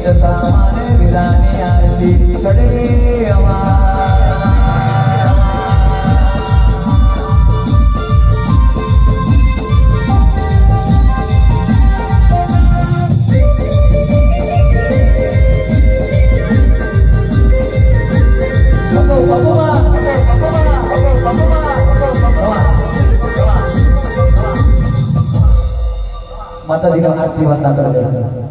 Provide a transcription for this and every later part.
તમારે વિરાની આરતી કડવી અમાર માતાજીનો આરતી વંદના કરી દેશે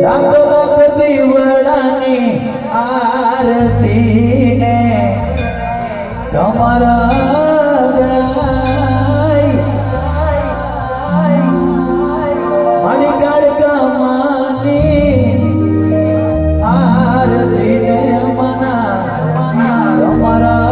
રાખો રાખો દીવડાની આરતી ને મારી કાળકા માની આરતી ને મના તમારા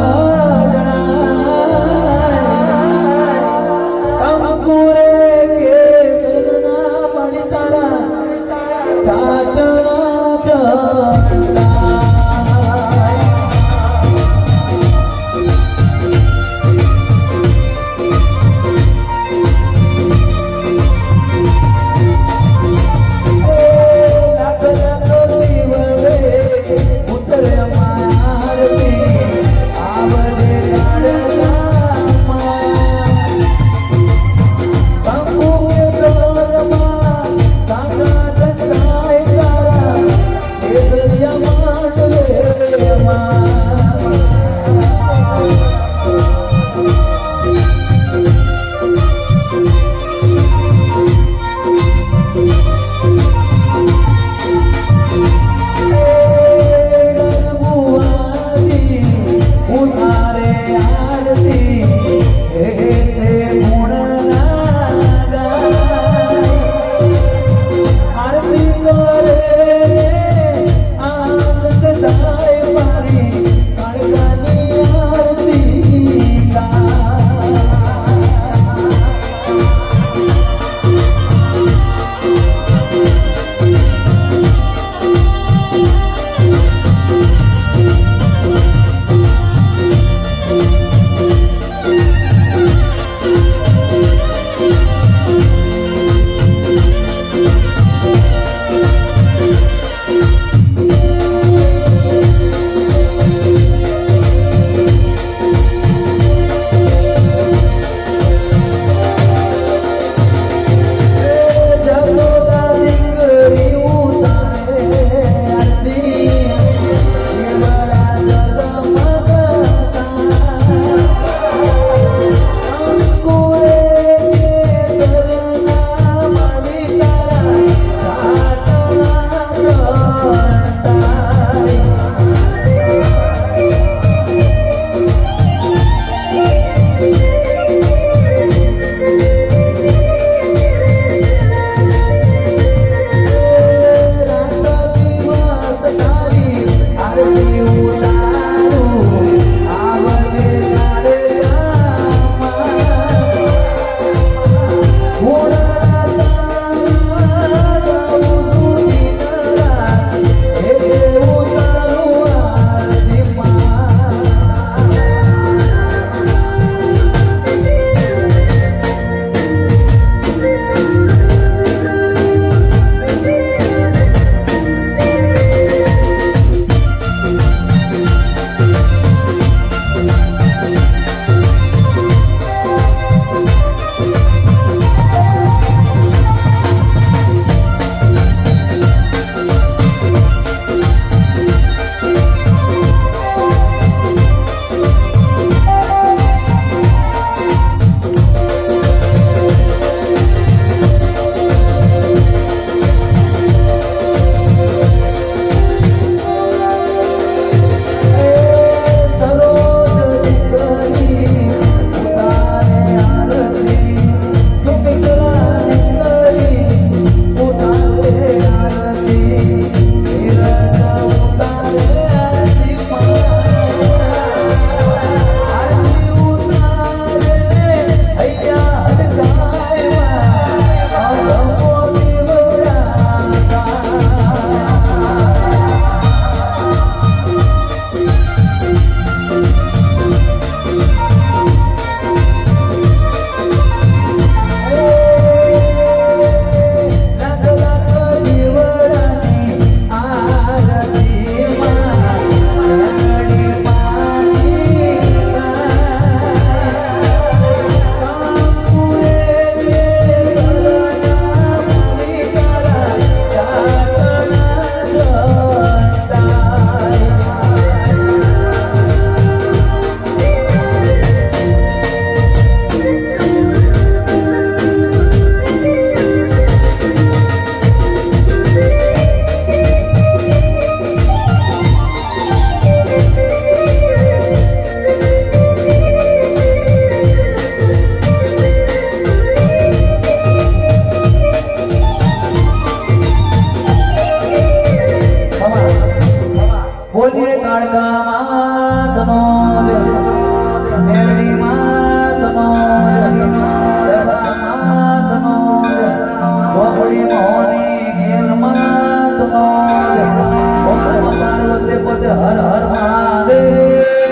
હર હર મહાદેવ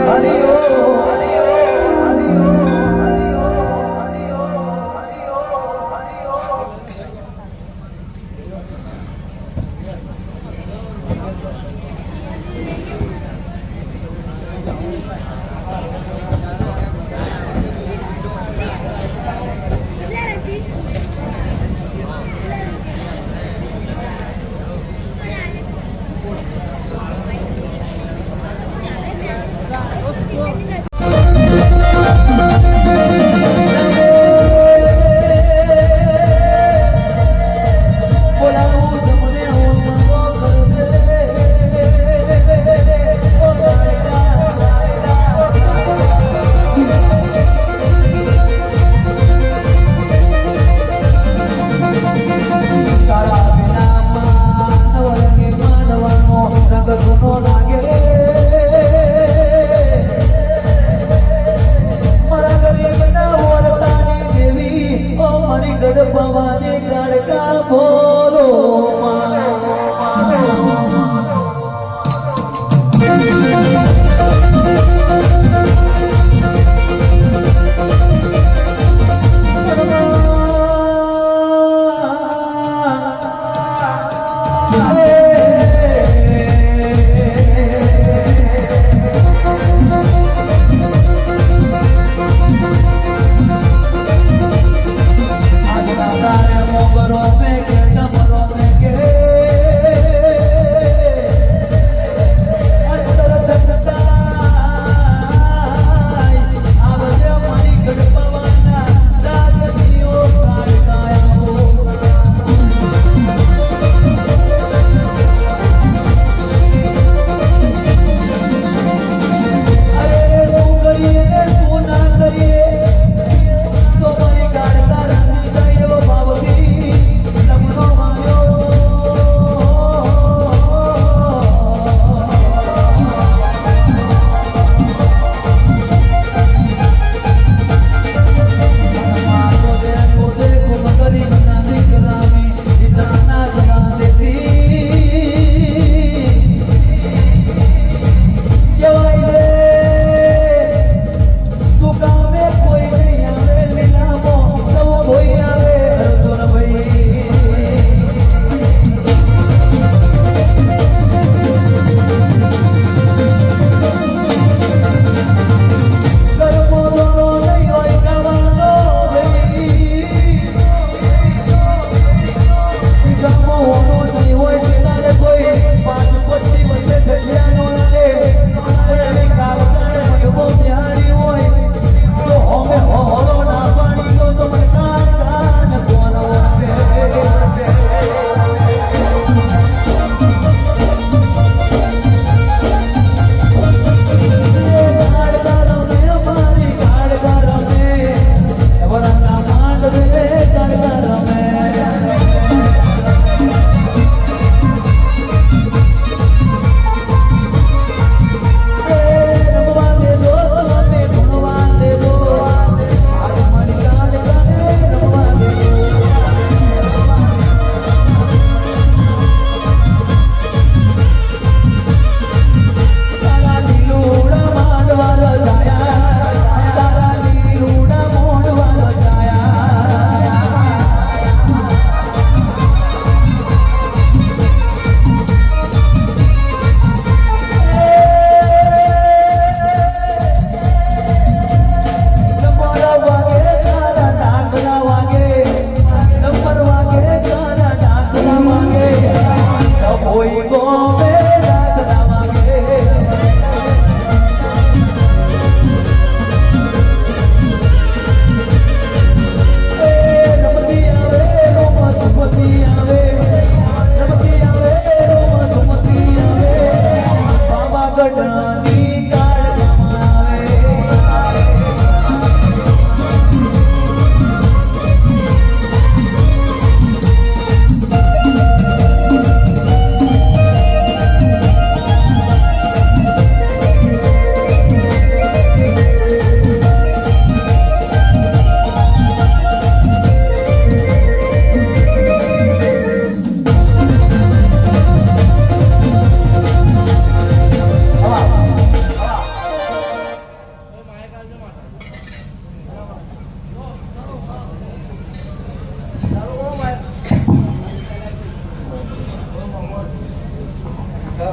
હરિ ભવાની કાળકા બોલો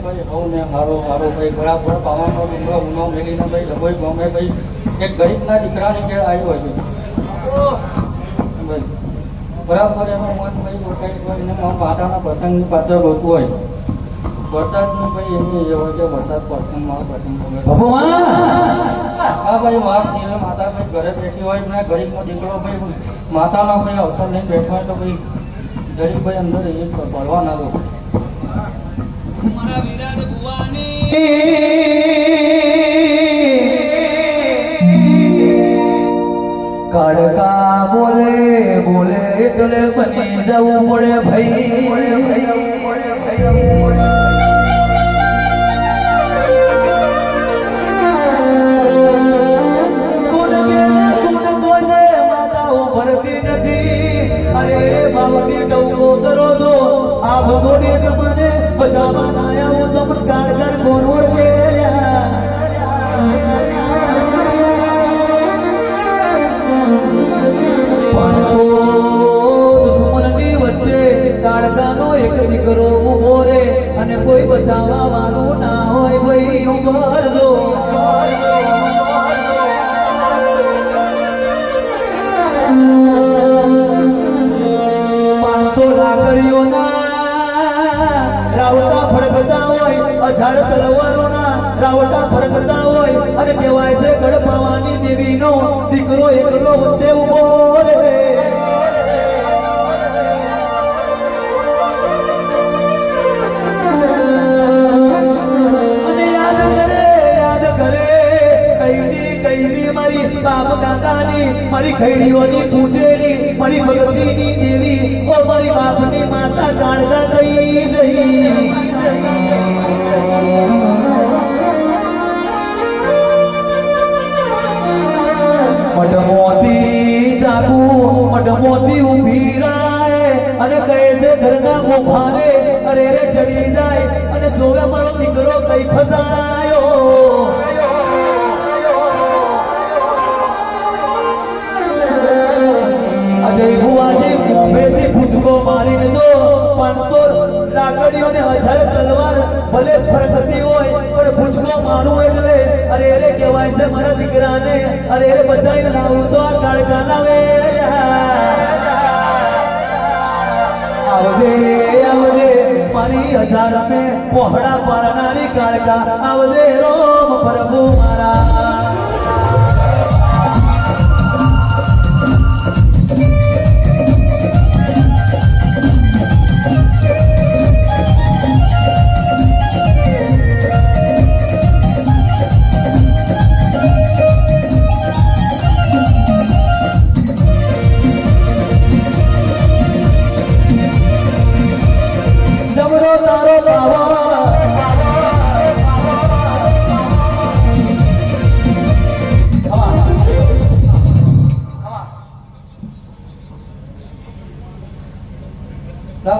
ભાઈ હવને હારો હારો ભાઈ બરાબર પાવાનો ડુંગરો ઊનો મેલીને ભાઈ ડબોઈ ગમે ભાઈ એક ગરીબના દીકરાની કે આવ્યો છે ભાઈ બરાબર એનો મન ભાઈ કંઈ કરીને માતાના પ્રસંગની પાછળ રોતું હોય વરસાદનું ભાઈ એની એ હોય કે વરસાદ પ્રસંગમાં પ્રસંગ હા ભાઈ વાત જીવે માતા ભાઈ ઘરે બેઠી હોય ને ગરીબનો દીકરો ભાઈ માતાનો ભાઈ અવસર લઈને બેઠો હોય તો ભાઈ ગરીબભાઈ અંદર એ પડવા ના દો કાળકા બોલે બોલે એટલે બની જવું પડે ભાઈ ભરતી નથી અરે બાવતી ટવકો કરો છો આ ભગોડી તમને બચાવવા ના આવું તમને કાળગર કોરોડ ગયેલા દુશ્મનની વચ્ચે કાળગાનો એક દીકરો ઉભો રે અને કોઈ બચાવવા વાળું ના હોય ભાઈ ઉભરજો રાવટા ફરકતા હોય અઢાર તલવારોના રાવટા ફરકતા હોય અને કહેવાય છે ગઢપાવાની દેવીનો દીકરો એકલો વચ્ચે ઉભો રે અને યાદ કરે કઈની મારી બાપ દાદાની મારી ખૈડીઓની પૂજેલી મારી ભગવતીની દેવી ઓ મારી બાપની માતા કાળગા ગઈ જઈ મઢમોથી જાગું મઢમોથી ઊભી રાય અને કહે છે ઘરના મોભારે અરે રે ચડી જાય અને જોવે મારો દીકરો કઈ ફસાયો અજય ભુવાજી મોભેથી ભૂજકો મારીને જો 500 લાકડીઓને 1000 તલવાર ભલે ફરકતી હોય પણ ભૂજકો મારું એટલે અરે રે કહેવાય છે મારા દીકરાને અરે રે બચાઈને લાવું તો આ કાળકા લાવે આવજે આવજે મારી 1000 મેં પહોળા પારનારી કાળકા આવજે રોમ પ્રભુ મારા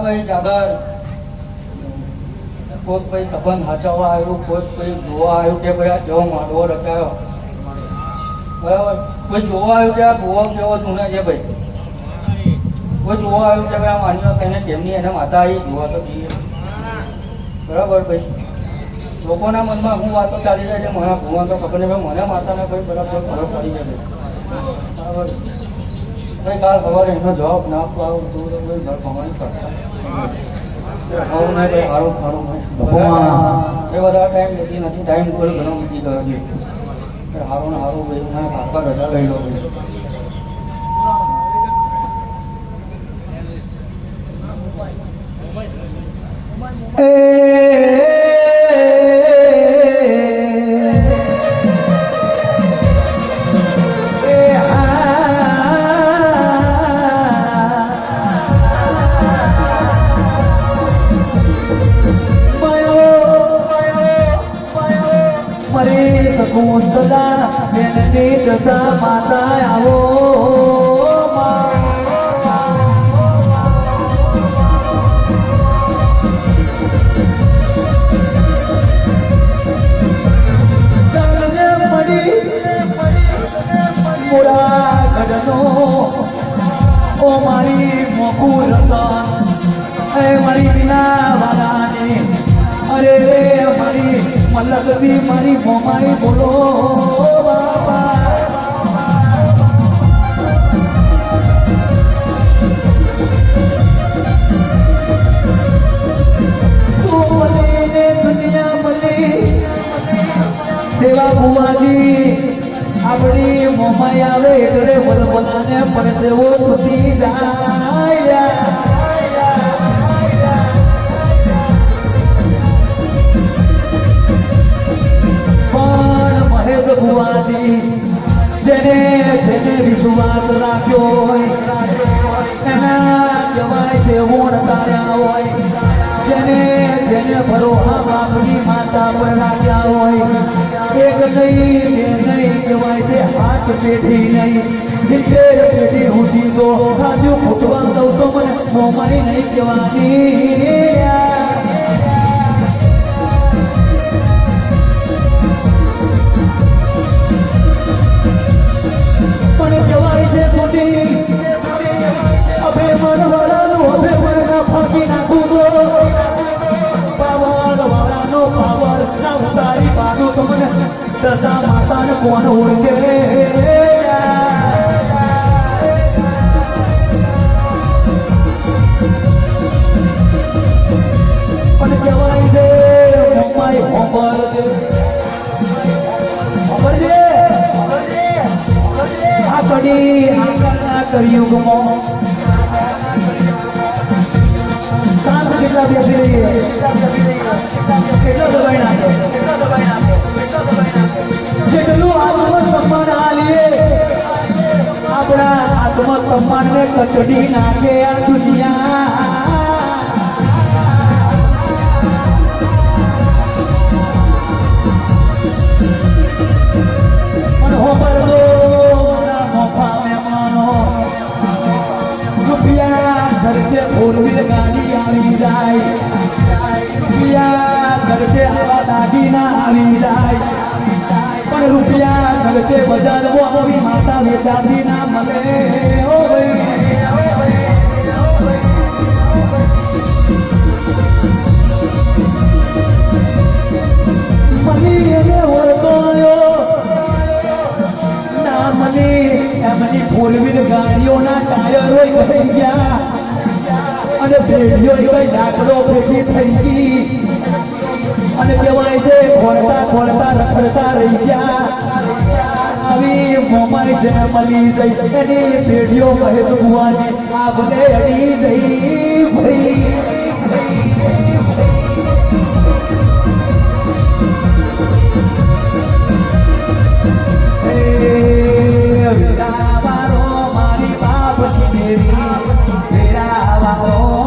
ભાઈ જાગર કોઈ ભાઈ સંબંધ હાચવવા આવ્યું કોઈ ભાઈ જોવા આવ્યું કે ભાઈ આ જેવો માંડવો રચાયો બરાબર કોઈ જોવા આવ્યું કે આ ગોવા જેવો તુને છે ભાઈ કોઈ જોવા આવ્યું કે ભાઈ આ માન્યો તેને કેમની એને માતા આવી જોવા તો જઈએ બરાબર ભાઈ લોકોના મનમાં હું વાતો ચાલી રહી છે મને ભૂવા તો ખબર નહીં ભાઈ મને માતાને ભાઈ બરાબર ફરક પડી જાય બરાબર ભાઈ કાલ સવારે એનો જવાબ ના આપવા આવું તું તો ભાઈ ઘર કમાણી કરતા સારું નહીં ભાઈ સારું એ બધા ટાઈમ લેતી નથી ટાઈમ કોઈ ઘણો વીતી ગયો છે સારું ને સારું ભાઈ મેં કાપા રજા લઈ લો ભાઈ કુંદલા બેનની જતા માતા આવો મોડા ગઢનો ઓ મારી મોકું રતન એ મારી વિના વાલાની અરે મારી મલકવી મારી મોમાઈ બોલો બાપા દેવા બુવાજી આપણી મોમાઈ આવે એટલે વલવલાને પરસેવો છૂટી જાય પણ મહેશ બુવાજી જેને જેને વિશ્વાસ રાખ્યો હોય એના જવાય દેવોણ તાર્યા હોય જેને જેને ભરોહા બાપની માતા પર રાખ્યા હોય એક નહીં બે નહીં કહેવાય છે હાથ પેઢી નહીં 70 પેઢી સુધી તો રાજુ ફૂટવા દઉં તો મને મોમાઈ નહીં કહેવાની પણ કહેવાય છે ખોટી અભે મનવાળાનું અભે મનના ફાંકી નાખું તો પાવર વાળાનો પાવર ના ઉતારી પાડું તો મને દશા માતાને કોણ ઓળખે પણ કહેવાય છે મોમાઈ ખબર છે આ કડી આગળના કળિયુગમાં શાંત કેટલા બેસી રહી કેટલો દબાઈ નાખે જેટલું આત્મસન્માન આલીએ આપણા આત્મસન્માનને કચડી નાખે આ દુનિયા પણ હોબર દો મારા મોફા મહેમાનો રૂપિયા ખર્ચે ફોરવીલ ગાડી આવી જાય રૂપિયા ખર્ચે આવા દાગીના આવી જાય પણ રૂપિયા ખર્ચે બજારવો આવી માતા વેચાતી ના મળે ઓ મની એને ઓળખાયો ના મની એમની ફોરવીલ ગાડીઓના ટાયરો થઈ ગયા અને ભેડીઓ કઈ લાકડો ભેગી થઈ ગઈ અને કહેવાય છે ખોરતા ખોરતા રખડતા રહી ગયા આવી મોમાઈ જે મળી ગઈ એની ભેડીઓ કહે તો બુવાજી આ બધે અડી ગઈ ભાઈ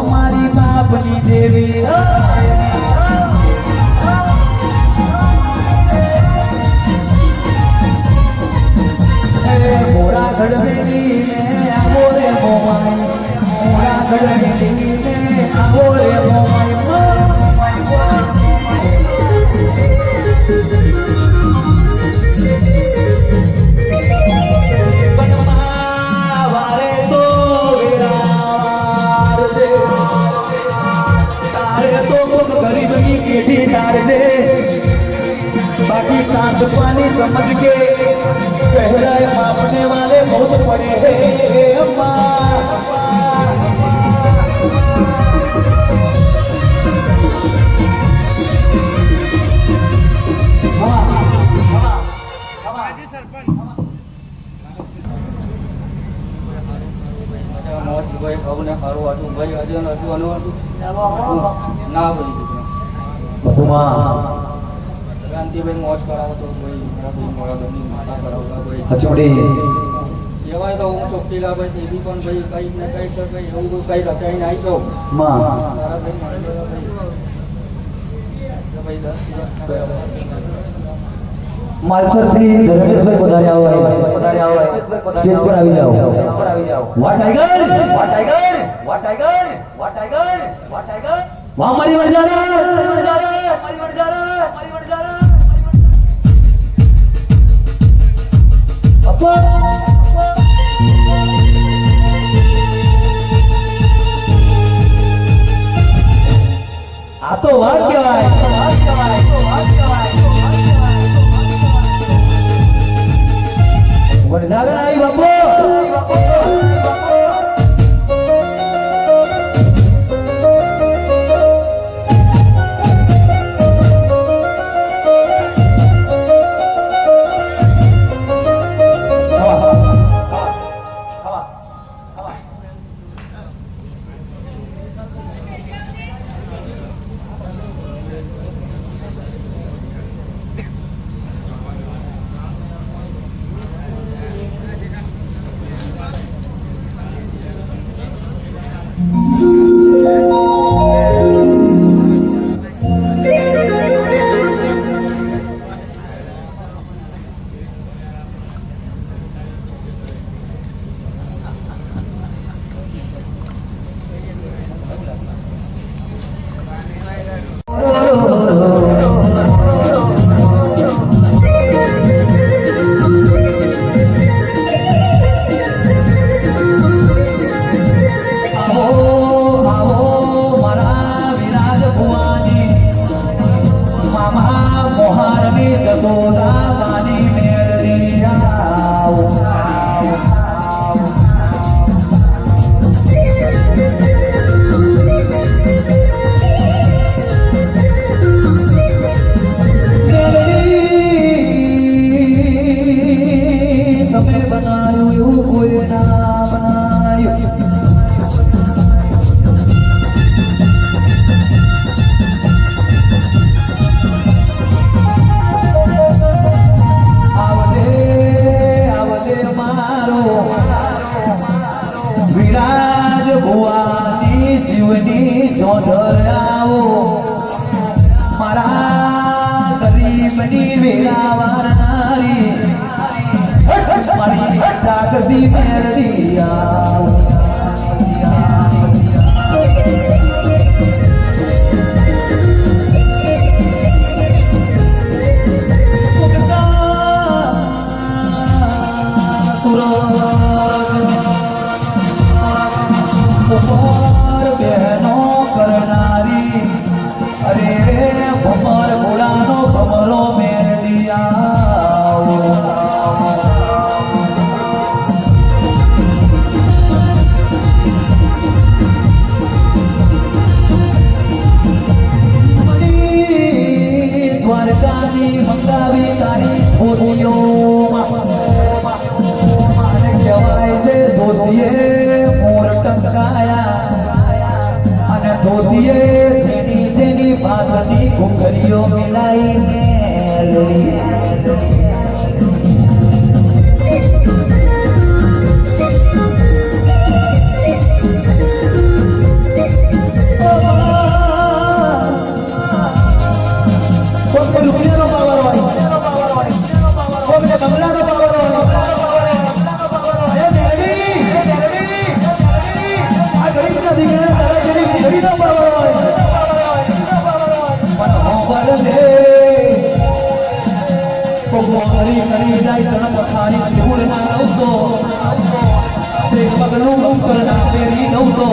મારી બાપની દેવી મોરા ઘડવેલી ને આવો રે મોમાઈ મોરા ઘડવેલી ને આવો રે મોમાઈ बाकी सांस पानी समझ के कहराए मापने वाले बहुत पड़े हैं अम्मा ભાઈ ભાવને સારું હતું ભાઈ હજુ હતું અનુવાતું ના ભાઈ શાંતિભાઈ મોજ કરાવો તો ભાઈ માતા કરાવતા ભાઈ કહેવાય તો હું ચોખ્ખીલા ભાઈ તેવી પણ ભાઈ કંઈક ને કંઈક તો ભાઈ એવું કંઈ રચાઈને આવી જાઉં તારા ભાઈ માલસરથી ધર્મેશભાઈ પધાર્યા હોય સ્ટેજ પર આવી જાઓ વાહ ટાઈગર વાહ ટાઈગર વાહ ટાઈગર વાહ ટાઈગર વાહ ટાઈગર વાહ મારી વરજારા મારી વરજારા મારી વરજારા અપો આ તો વાત કહેવાય રાખતી મેરડિયા બહેનો કરનારી અરે ભમર ભોળાનો ભમરો મેરડિયા દ્વારકાની મંગાવી તારી ધોતીઓમાં અને કહેવાય છે ધોતીએ મોર ટંકાયા અને ધોતીએ જેની ભાતની ઘૂંઘરીઓ મિલાઈને કરી જાય તણ પથારી શિવમાં નવતો તે પગલું કરના પેરી નવતો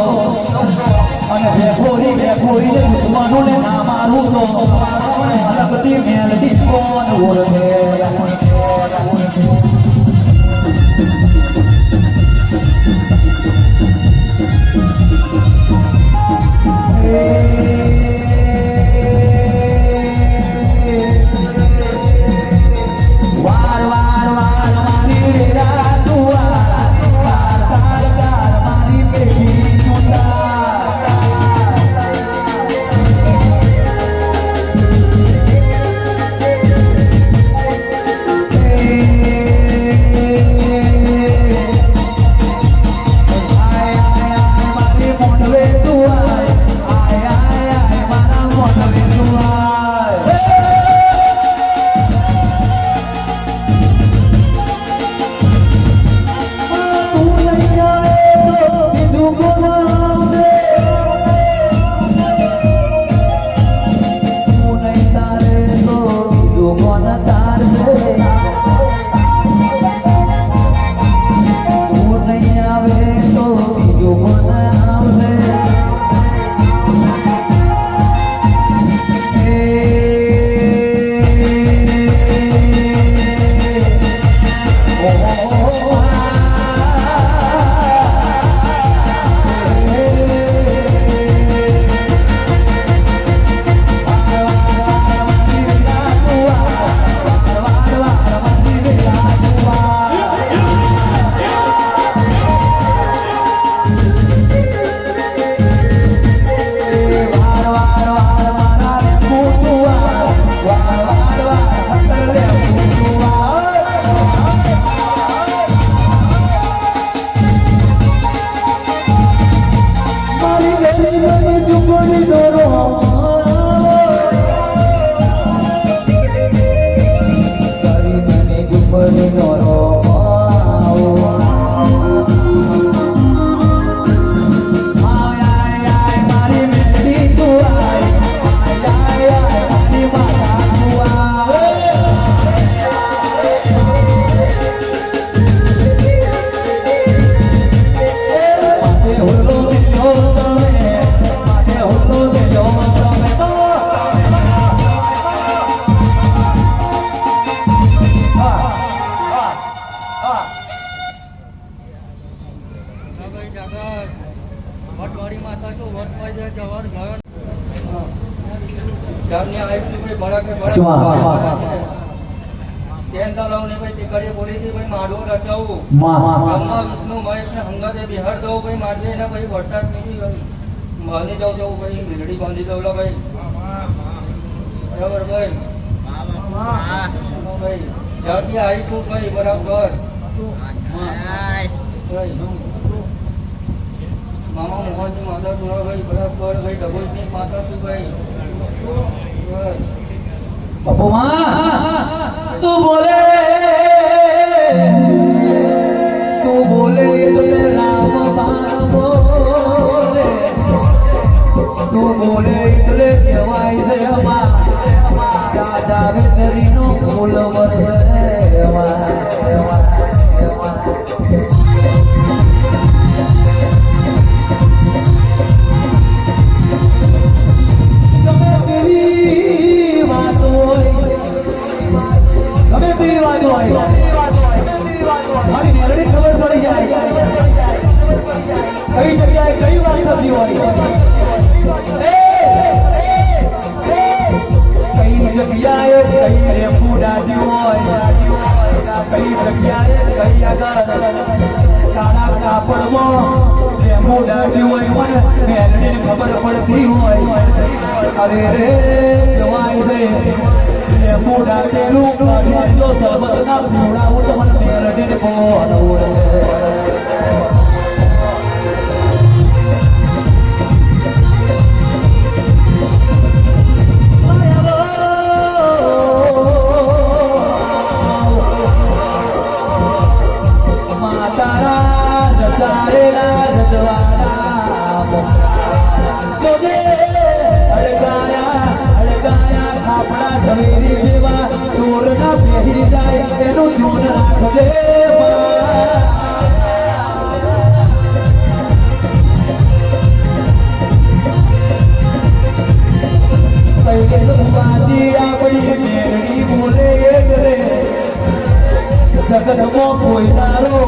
અને વેખોરી ને દુશ્મનોને ના મારું તો અલગતી મેલડી કોણ ઓળખે વિષ્ણુ મહેશ ને હંગાતે બિહાર દઉં ભાઈ મારવે એના ભાઈ વરસાદ નહીં માની જાઉં જવું ભાઈ મેલડી બાંધી દઉં ભાઈ બરાબર ભાઈ ભાઈ જ્યાંથી આવી છું ભાઈ બરાબર મામા મોહનજી માતા ભાઈ બરાબર ભાઈ ડબોજની માતા છું ભાઈ બાપુ તું બોલે તું બોલે એટલે રામ બાણ બોલે તું બોલે એટલે કહેવાય છે અમાર દાદા વેતરીનો ફૂલ વરસે મારી મેળવી ખબર પડી જાય કઈ જગ્યાએ કઈ વાત થતી હોય કઈ જગ્યાએ કઈ રેમ્પુ દાદી હોય કઈ જગ્યાએ કઈ આગળ કાળા કાપડમાં રેમ્પુ દાદી હોય મને મેળવીને ખબર પડતી હોય અરે રે જવાય છે મોડા તેલું કાઢી સરબત ના પીવડાવું તો મને મેરડીને બોલવું માતારા રચારેલા રજવાડા અડગાયા ખાપડા ઝવેરી જેવા ચોરના પહેરી જાય એનું ધ્યાન રાખજે આપણી મેરડી બોલે એટલે જગતમાં કોઈ તારો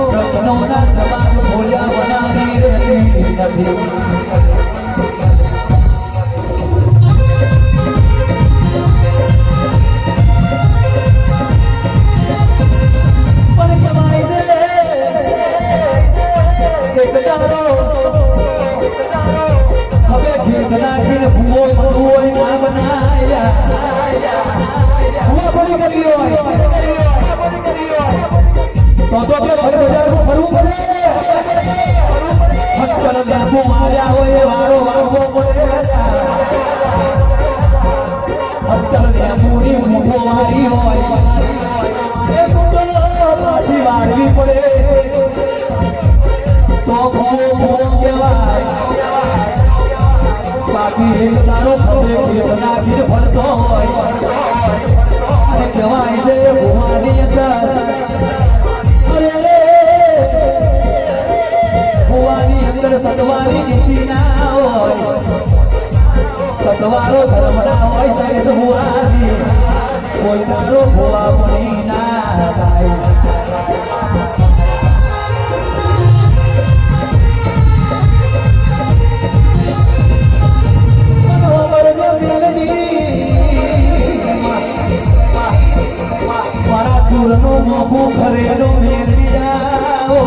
પ્રશ્નોના જવાબ બોલ્યા બનાવી રહેતી નથી હવે ખેત નાખીને ભૂવો ભરવું હોય ના બનાયા ભૂવા ભરી કરી હોય તો કે ભર બજારમાં ફરવું પડે ફક્કર બેસો માર્યા હોય વારો વાગવો પડે ફક્કર બેસોની મૂઠો મારી હોય એ મૂઠો પાછી વાળવી પડે તો ભૂવો કહેવાય બાકી એક તારો ખબે ખેત નાખીને ફરતો હોય અને કહેવાય છે ભૂવાની અંદર ભૂવાની અંદર સતવારી નીતિ ના હોય સતવારો ધર્મ ના હોય સાહેબ ભૂવાની કોઈ તારો ભૂવા બની ના થાય મારા સુરનો મોભો ખરેલો મેળવી જાઓ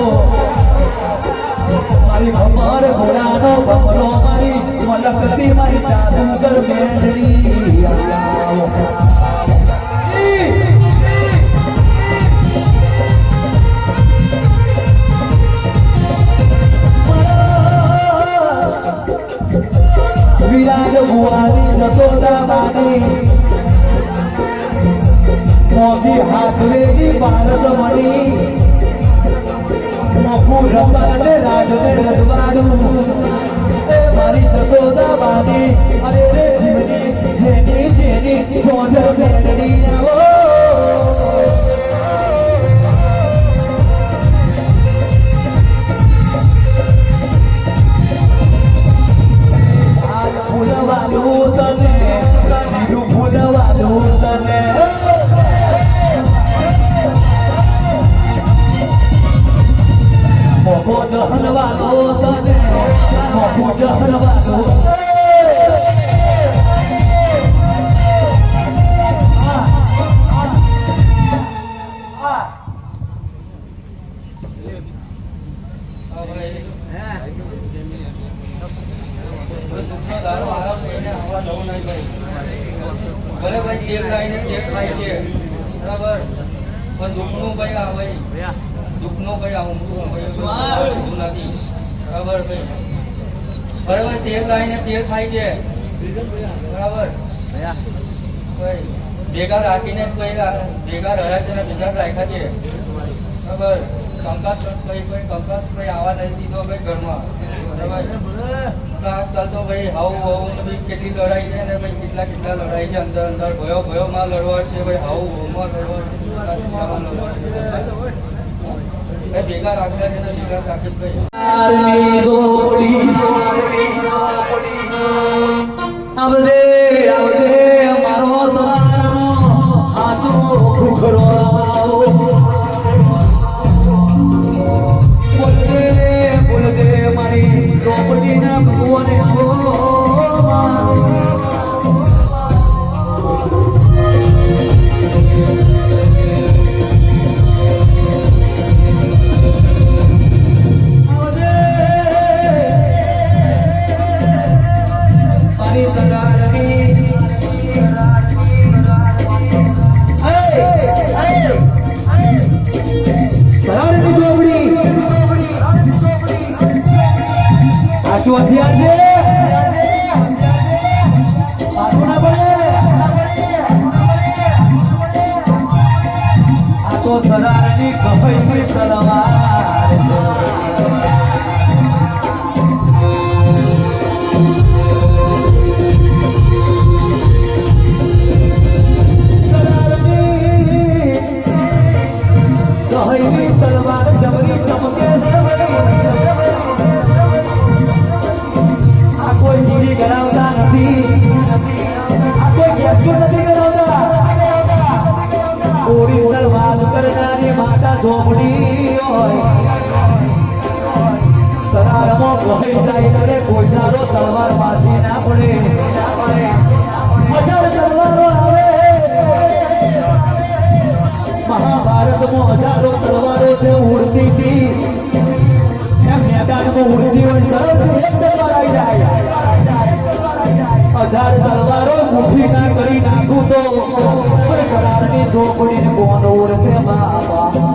મારી ભમર ઘોડાનો ભમરો મારી મલકતી મારી જાદુગર મેળવી આવો વિરાજ ભુવાની જસોદા બાની મોગી હાથવેલી ભારત મણી મોખું રમવાને રાજને રજવાડું એ મારી જસોદા બાની અરે રે જીવની જેની જેની છોડ મેળવી આવો ફૂલવાનું તને સીધું ફૂલવાનું તને મોકો જહનવાનો તને મોકો જહનવાનો ભલે ભાઈ શેર ખાઈને શેર ખાય છે બરાબર પણ દુઃખનું ભાઈ આ ભાઈ દુઃખનું ભાઈ આ ઊંઘું નથી બરાબર ભાઈ બરાબર શેર ખાઈને શેર ખાય છે બરાબર ભાઈ ભેગા રાખીને ભેગા રહ્યા છે ને ભેગા રાખ્યા છે બરાબર કંકાસ ભાઈ આવવા નહીં દીધો ભાઈ ઘરમાં બરાબર આજકાલ તો ભાઈ હાવ ભાઈ કેટલી લડાઈ છે ને ભાઈ કેટલા લડાઈ છે અંદર ભયોમાં લડવા છે ભાઈ હાવ માં લડવા છે ભાઈ ભેગા રાખતા છે ને ભેગા રાખીશ ભાઈ આવજે આવજે મારો સવારનો હાથો ખુખરો બોલજે મારી ચોપડીના ભુવને સરારની કપાઈ તલવાર તલવાર જમરી ચમકે આ કોઈ ચીડી કરાવતા નથી આ કોઈ ગેસું નથી કરાવતા ઓરિજિનલ વાત કરનારી માતા ઝોપડી હોય સરારમાં કહી જાય કરે કોઈ તારો તલવાર પાછી ના પડે હજાર તલવારો આવે મહાભારતમાં હજારો તલવારો છે ઉડતી હતી એમ મેદાનમાં ઉડતી હોય તરત એક તલવાર આવી જાય હજાર તલવારો મુઠ્ઠી ના કરી નાખું તો કરારની ઝોપડીને કોણ ઓળખે બાબા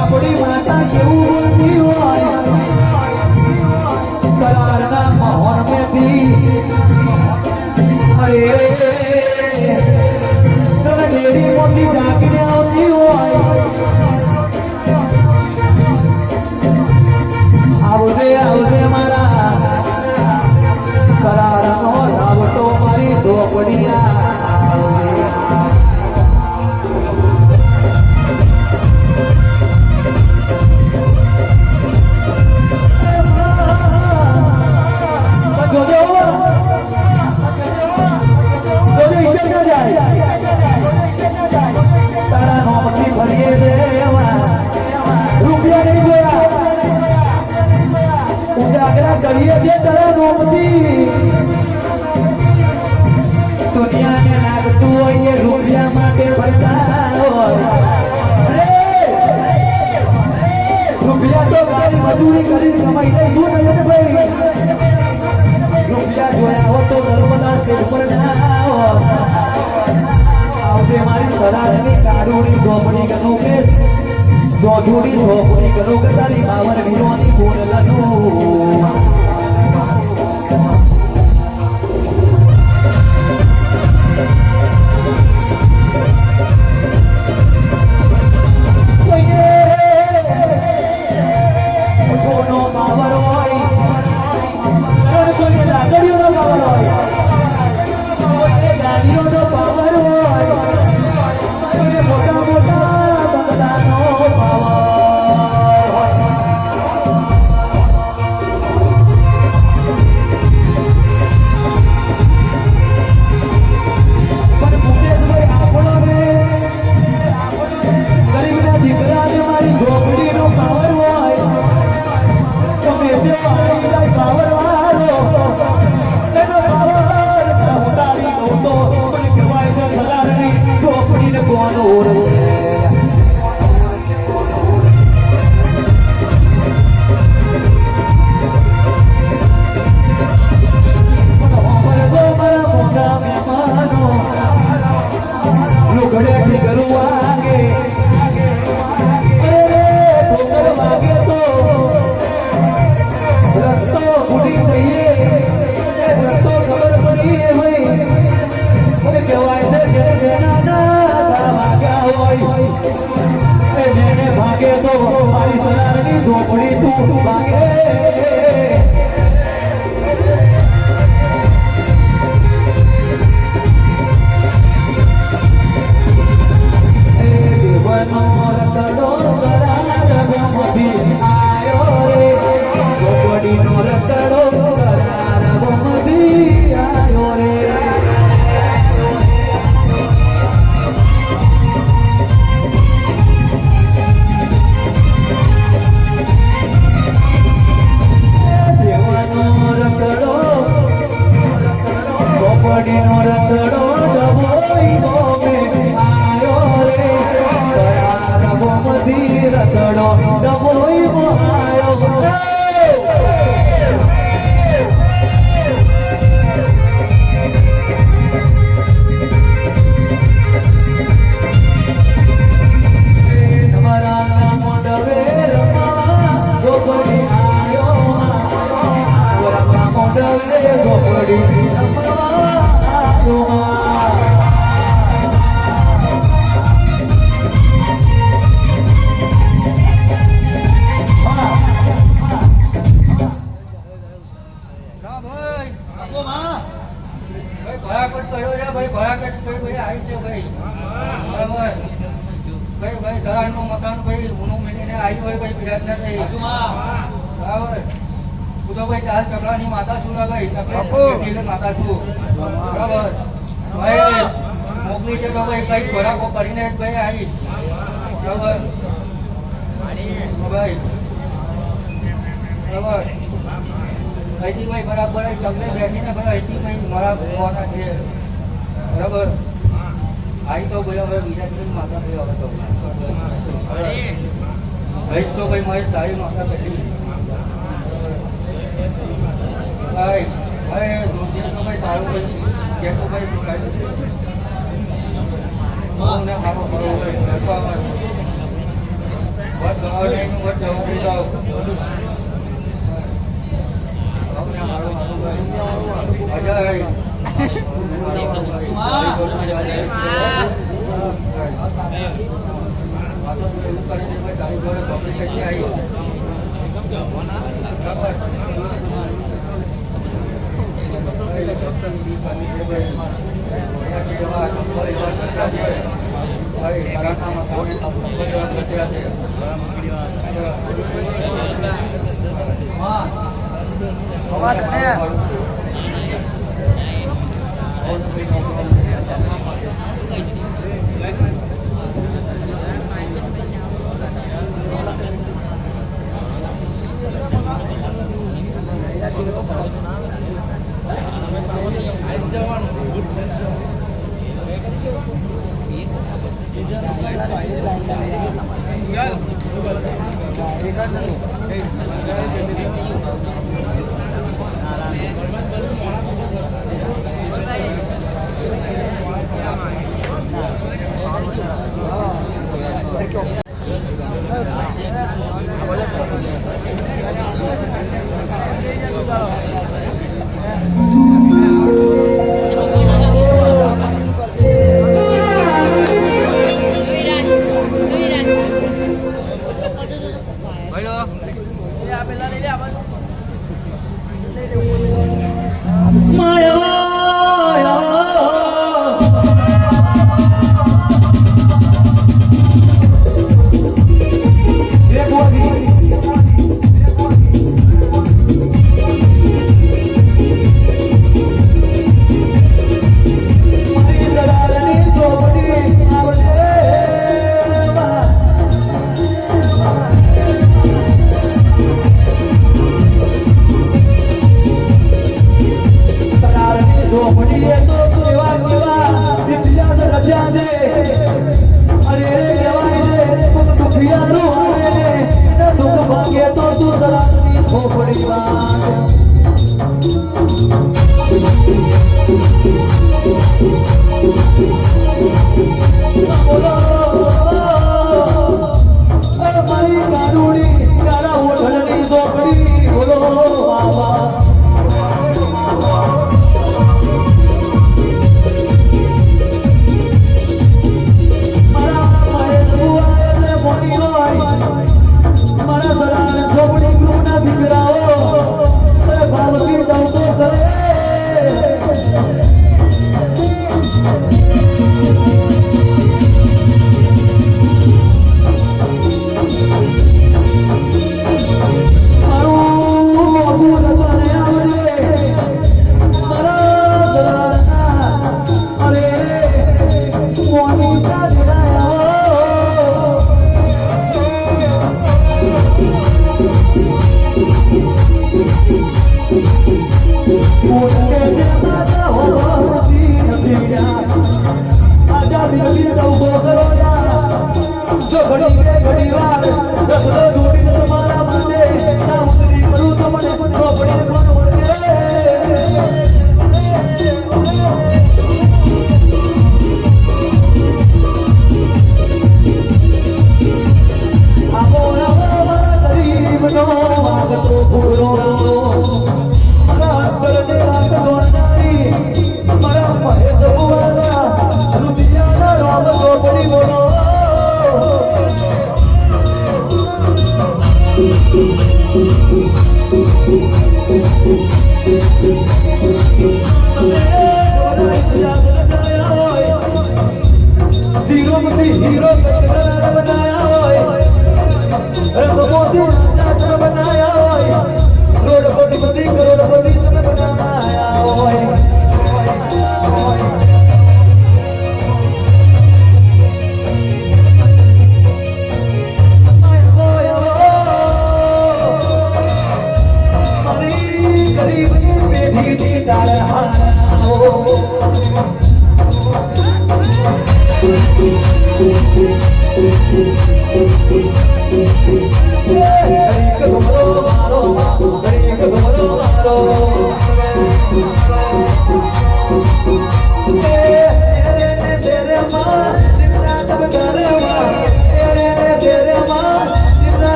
આપણી માતા કેવું બોલતી હોય કરારના મહોર મેથી અરે ડેરી મોટી ઢાંકીને આવતી હોય આવજે આવજે મારા કરારનો રાવટો મારી ઝોપડિયા તારા નોમથી ફરીએ છે રૂપિયા નહીં જોયા ઉજાગરા કરીએ છીએ તારા નોમથી દુનિયાને લાગતું હોય એ રૂપિયા માટે ભરતા હોય રૂપિયા તો ગાડી મજૂરી કરીને કમાઈ દે શું નહીં ભાઈ રૂપિયા જોયા હો તો નર્મદા સ્ટેજ પર ના આવજે મારી સરારની કાઢુની ઝોપડી કનું કે જોજુડી ઝોપડી કનું કે તારી બાવન વીરોની બોલવાનું કોઈનો પાવર હોય કોઈને લાકડીઓનો પાવર હોય કોઈને ગાડીઓનો પાવર હોય કોઈને મોટા મોટા બંગલાનો પાવર હોય ચાલ ચકલાની માતા છું ને ભાઈ ચકલી માતા છું બરાબર ભાઈ મોકલી છે તો ભાઈ કઈ ખોરાકો કરીને જ ભાઈ આવી બરાબર ભાઈ બરાબર અહીંથી ભાઈ બરાબર ચકલે બેઠીને ભાઈ અહીંથી ભાઈ મારા ભગવાના છે બરાબર આવી તો ભાઈ હવે બીજા દિવસ માતા ભાઈ હવે તો ભાઈ તો ભાઈ મારી તારી માતા બેઠી ભાઈ ભાઈ રોજે તો ભાઈ તારું ભાઈ કે તો ભાઈ કાઢી મને મારો બરો ભાઈ વાત ગવાડે નું વાત જવાબી જાવ આપણે મારો ભાઈ અજય તારી જોડે કોપી કરી આવી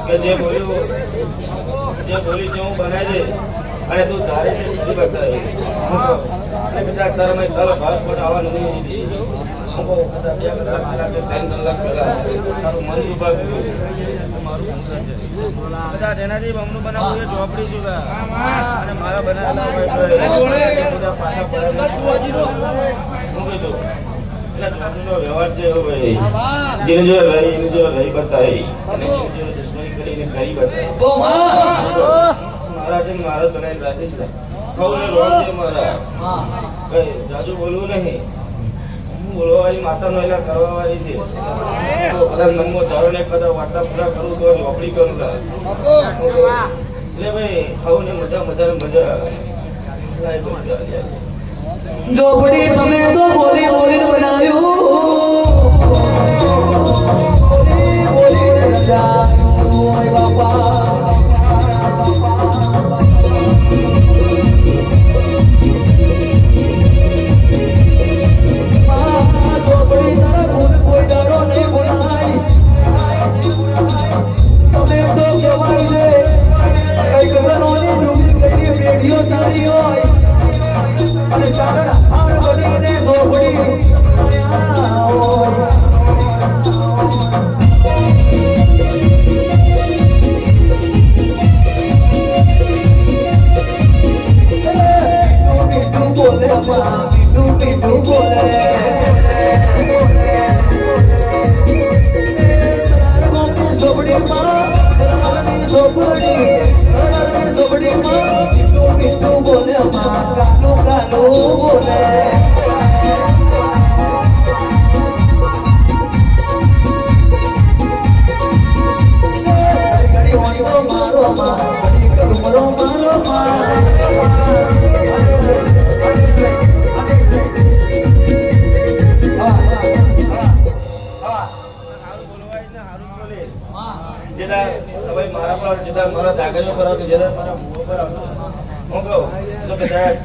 કે જે બોલી છે હું બનાવી દઈશ અને તું તારે છે બીજી બતાવી અને બધા તારા મેં તારો ભાત પર આવવાનું નહીં દીધી હું કહું કદાચ 2 કલાક પહેલા કે 3 કલાક પહેલા તારું મન ઉભા કર્યું મારું મંત્ર છે કદાચ એનાથી બમણું બનાવવું એ ચોપડી છું અને મારા બનાવેલા બધા પાછા પડે હું કીધું એટલે ચોપડીનો વ્યવહાર છે એવો ભાઈ જેને જો રહી બતાવી અને જેને દુશ્મની કરીને કરી બતાવી મારા છે મારા બનાવી રાખીશ ને કહું ને રોજ છે મારા કઈ જાજુ બોલવું નહીં હું બોલવાવાળી માતાનો એલા કરવાવાળી છે તો કદાચ મનમાં ધારો ને કદાચ વાર્તા પૂરા કરું તો ચોપડી કરું એટલે ભાઈ ખાવું ને મજા મજા ઝોપડી તમે તો બોલી બોલીને બનાવ્યું બોલી બોલીને રચાયું ઓય બાપા ઝોપડી તારા કોઈ દાડો નહીં બોલાય તમે તો કહેવાય છે કઈ કદરોની ડુંગળી કઈ પેઢીઓ તારી હોય અને કારણ હાર બનીને ઝોપડી આયા હોય મીઠું બોલે મીઠું બોલે ઝોપડીમાં મીઠું બોલે કાનું બોલે ઘડી ઘડી મારો માં ઘડી કરુમરો મારો સવાઈ મારા પર જેદાર મારા દાગરીઓ પર આવતો જેદાર મારા મોં પર આવતો હું કહું તો કે સાહેબ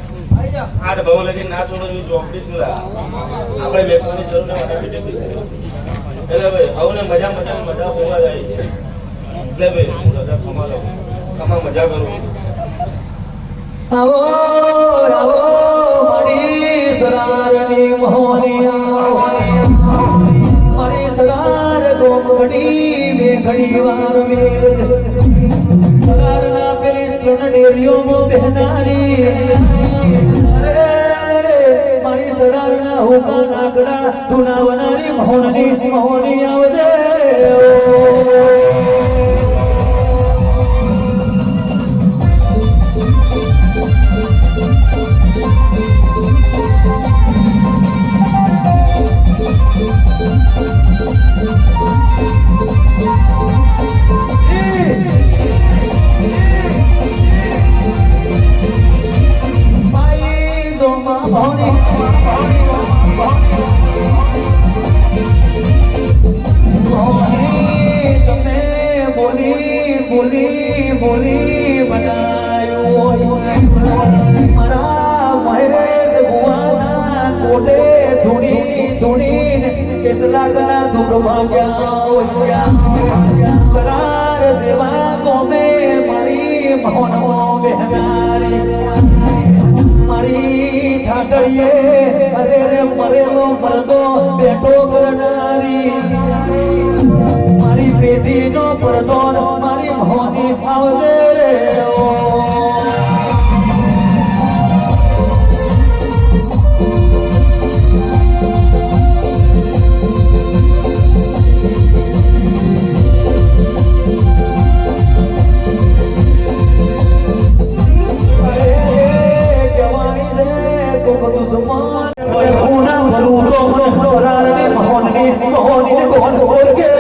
આ બહુ લગી ના છોડો એવી ચોપડી છું આપણે વેપવાની જરૂર ને માટે એટલે ભાઈ હવે મજા બોલવા જાય છે એટલે ભાઈ હું દાદા ખમા મજા કરું આવો આવો મારી સરારની મોહનિયા મારી સરાર ગોમગડી મે ઘડી વાર મેલ સરારના પેલી ત્રણ ડેરીઓમાં બહેનારી અરે મારી સરારના હુકા નાકડા ધુનાવનારી મોહની આવજે બોલી બનાયું મારા મહેશ ભુવાના કોટે ધૂણી કેટલાકના દુઃખ ભાગ્યા કરાર સેવા કોમે મારી મોહનો બહેનારી મારી ઠાકડીએ અરે રે મરેલો મરદો બેઠો કરનારી મારી પેઢીનો પડદો મારી મોહની આવજે રે મોહની કોણ ઓળખે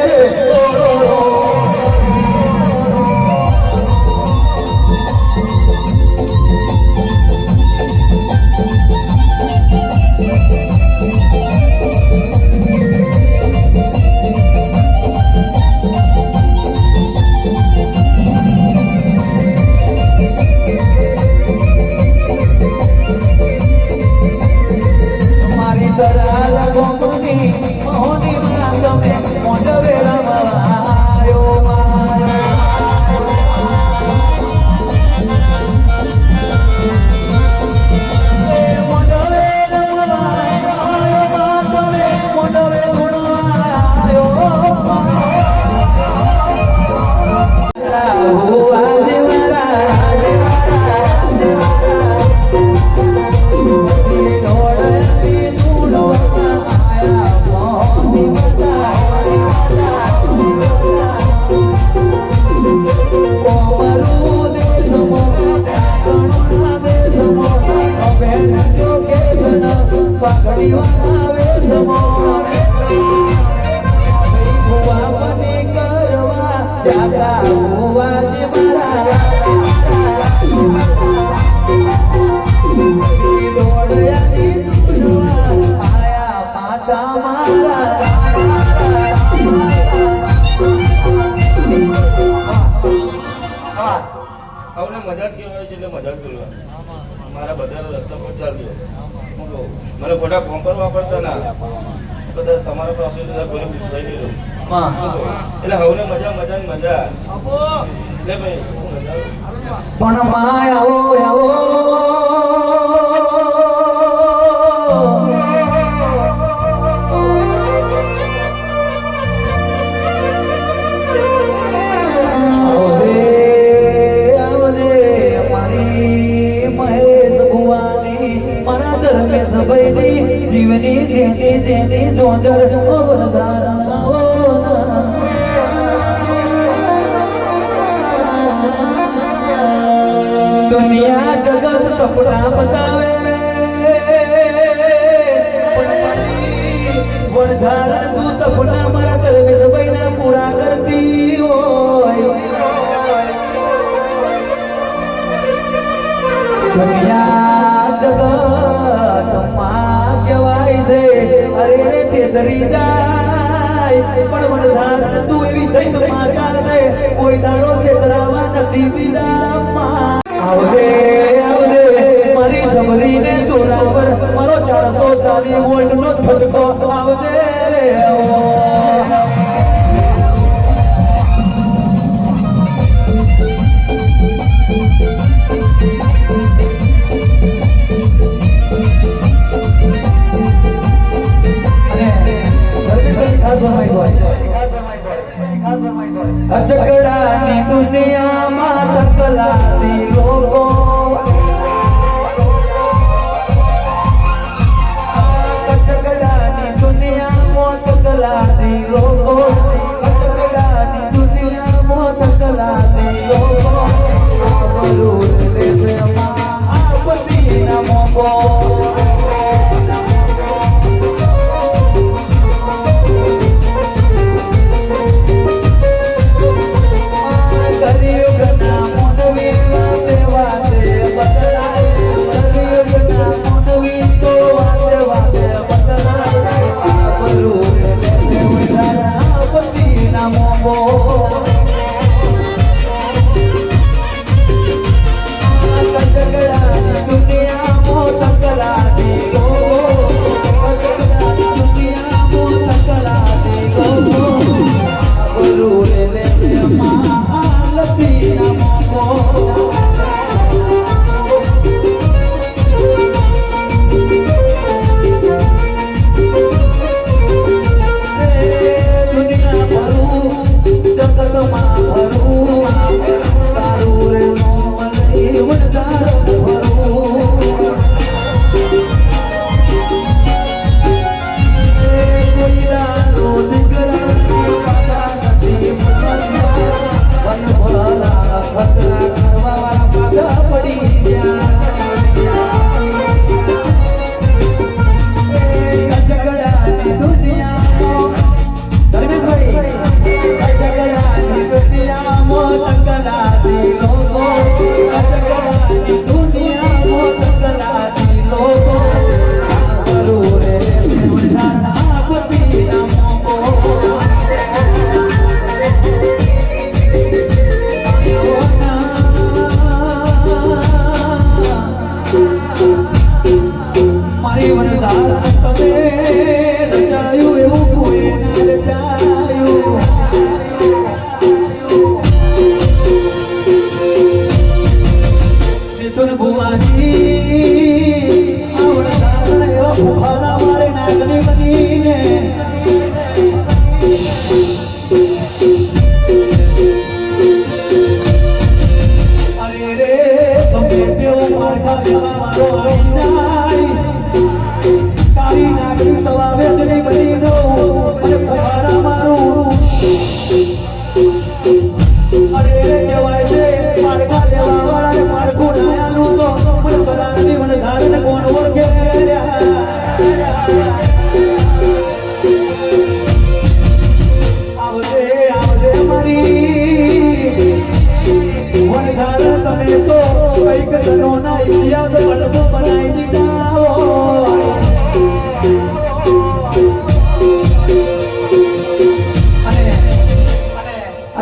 મજાક કહેવાય છે એટલે મજાક કરવા મારા બધા રસ્તા પર ચાલજો હું કહું મને ખોટા ફોન પર વાપરતા ના બધા તમારા પાસે કોઈ પૂછવાય નહીં રહ્યું એટલે હવને મજા મજા મજા એટલે ભાઈ હું મજા પણ માય આવો આવો જીવની જેની જેની જોજર દુનિયા જગત સપના બતાવે વરધારા તું સપના મારા ધર્મેશ ભાઈના પૂરા કરતી હોય દુનિયા જગત માં કહેવાય છે અરે રે છેતરી જાય પણ વરધારા તું એવી દૈત માતા છે કોઈ દાડો છેતરાવા નથી દીધા આવજે આવજે મારી જમરીને ચોરાવર મારો 440 વોલ્ટનો છટકો આવજે રે આવો અચકડાની દુનિયામાં તકલાદી લોકો અચકડાની દુનિયામાં તકલાદી લોકો અચકડાની દુનિયામાં તકલાદી લોકો બોલું લે આ બધી ના મોકો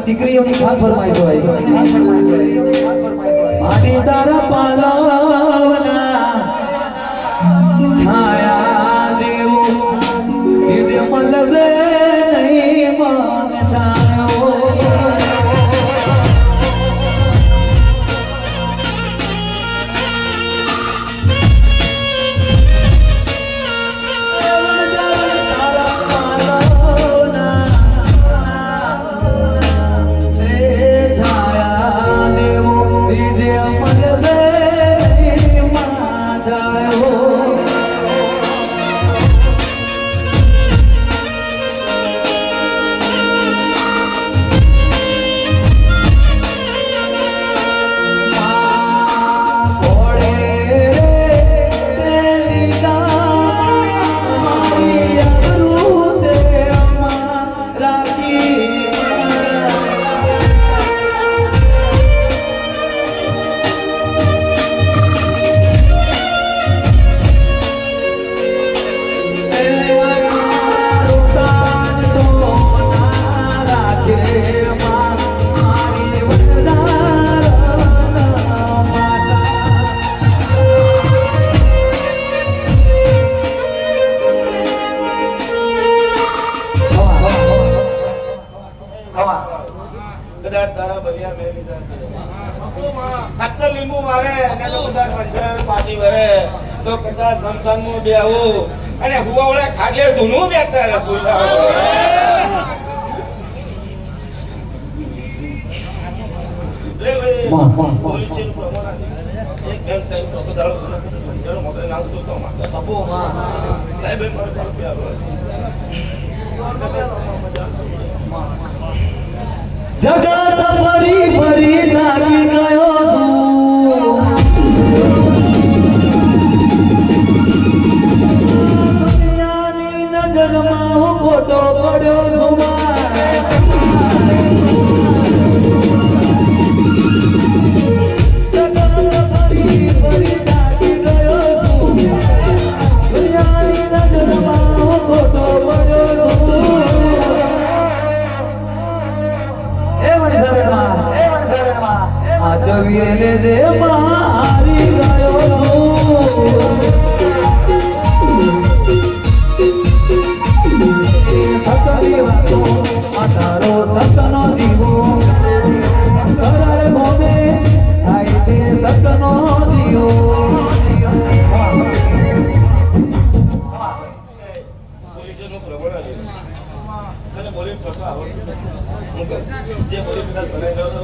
દીકરીઓની ખાસ ફરમાઈશ હોય મારી તારા પાલવના છાયા જેવું બીજે મળશે નહીં મન છાયો કદાચ તારા બલિયા મેં લીધા છે અત્તર લીંબુ મારે અને તો કદાચ પંચર પાછી વરે તો કદાચ સમસાનમાં બે આવું અને હુવાવડે ખાટલે ધૂનું બેઠતા રહે ભૂલા લે ભાઈ પોલીસ નું પ્રમાણ એક બેન તઈ તો દાડો પંચર મોકલે નામ તો માતા બાપુ માં લે ભાઈ મારે રૂપિયા જગત ફરી ફરી લાગી ગયો છું દુનિયાની નજરમાં હું ખોટો પડ્યો છું જગત ફરી ફરી લાગી ગયો છું દુનિયાની નજરમાં હું ખોટો પડ્યો છું આજવીએ જે મારી ગયો થકરી વાતો તારો સતનો દીવો સરળ ગોમે થાય છે સતનો દીવો પોલીસનું પ્રમાણ અને પોલીસ કરતો આવડતું જે પોલીસ બનાવી ગયો તો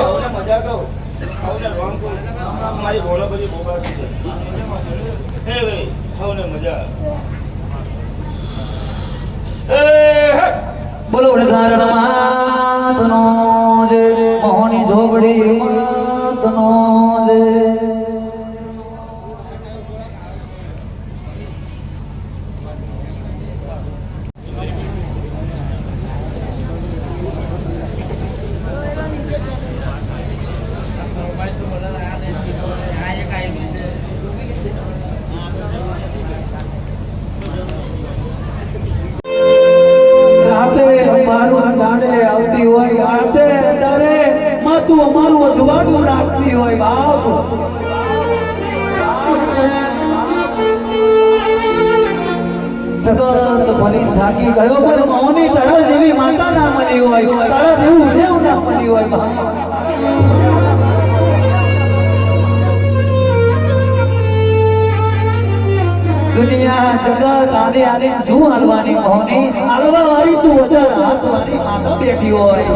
હવે મજા કહું હવે રોંગ કહું મારી ભોળો બધી બહુ બાકી છે હે ભાઈ હવે મજા બોલો ધારણમાતનો જે મોહની ઝોપડી માતનો જે આવતી હોય આતે તારે માતું અમારું અજવાળું નાખતી હોય બાપ સતત ફરી થાકી ગયો પણ મૌની તળલ જેવી માતા ના મળી હોય તળલ જેવું દેવ ના મળી હોય બાપ દુનિયા જગત આને આને શું હાલવાની મોહની હાલવા વાળી તું વદર હાથ વાળી માતા બેઠી હોય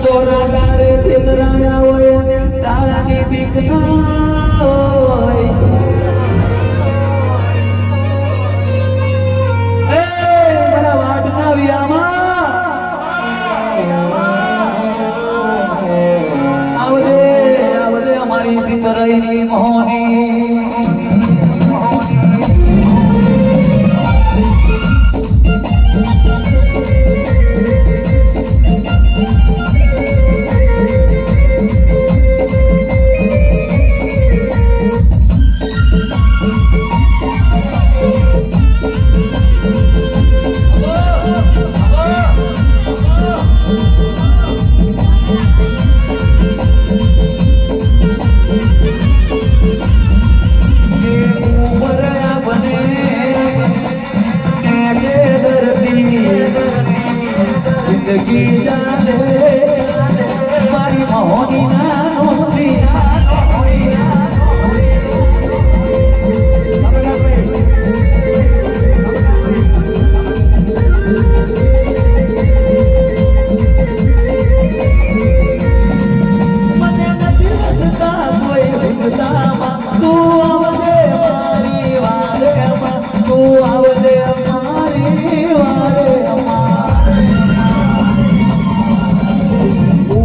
તોરા તારે ચિતરાયા હોય તારાની બીક ના હોય એ મારા વાટના વિયામાં સીતરાઈની મોહની જિંદગી ચાલે મારી મોહની નાનોથી મને નથી લગતા કોઈ ભૂલતામાં તું આવજે મારી વારેમાં તું આવજે મારી વારેમાં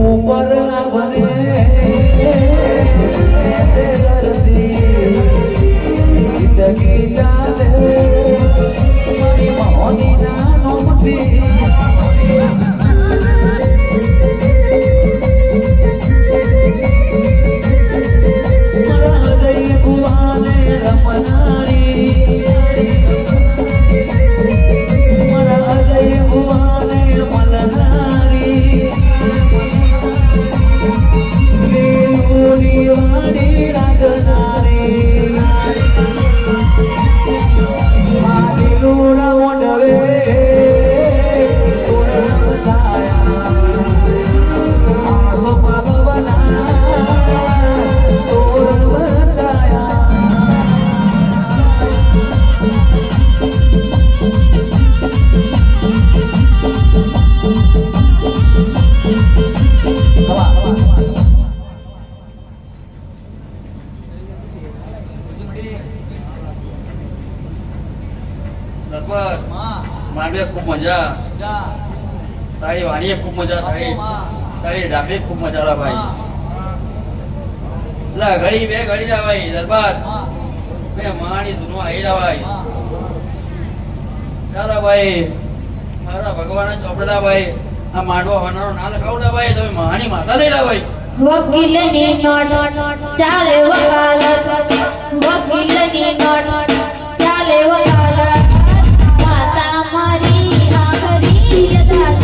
ઉપર બને જિંદગી ચાલે મારી મોહની નાનોથી માંડવે ખૂબ મજા તારી વાણીએ ખૂબ મજા તારી ડાકરી ખૂબ મજા લા ભાઈ લા ઘડી બે ઘડી લા ભાઈ દરબાર બે માણી દુનો આઈ લા ભાઈ ચાલો ભાઈ મારા ભગવાન ચોપડા ભાઈ આ માંડવો હોનારો ના લખાવડા ભાઈ તમે માણી માતા લઈ લા ભાઈ વકીલની નોટ ચાલે વકાલત વકીલની નોટ ચાલે વકાલત માતા મારી આખરી અદાલત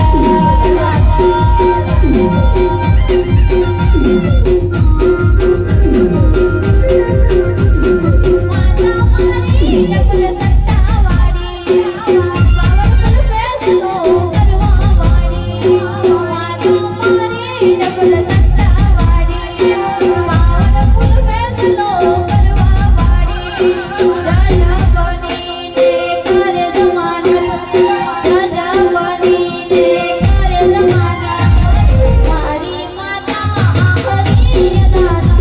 માતા મારી ડબલ સત્તાવાળી પાવરફુલ ફેસલો કરવા વાળી માતા મારી ડબલ સત્તાવાળી પાવરફુલ ફેસલો કરવા વાળી રાજા બનીને કરે જમાનત રાજા બનીને કરે જમાનત મારી માતા આખરી અદાલત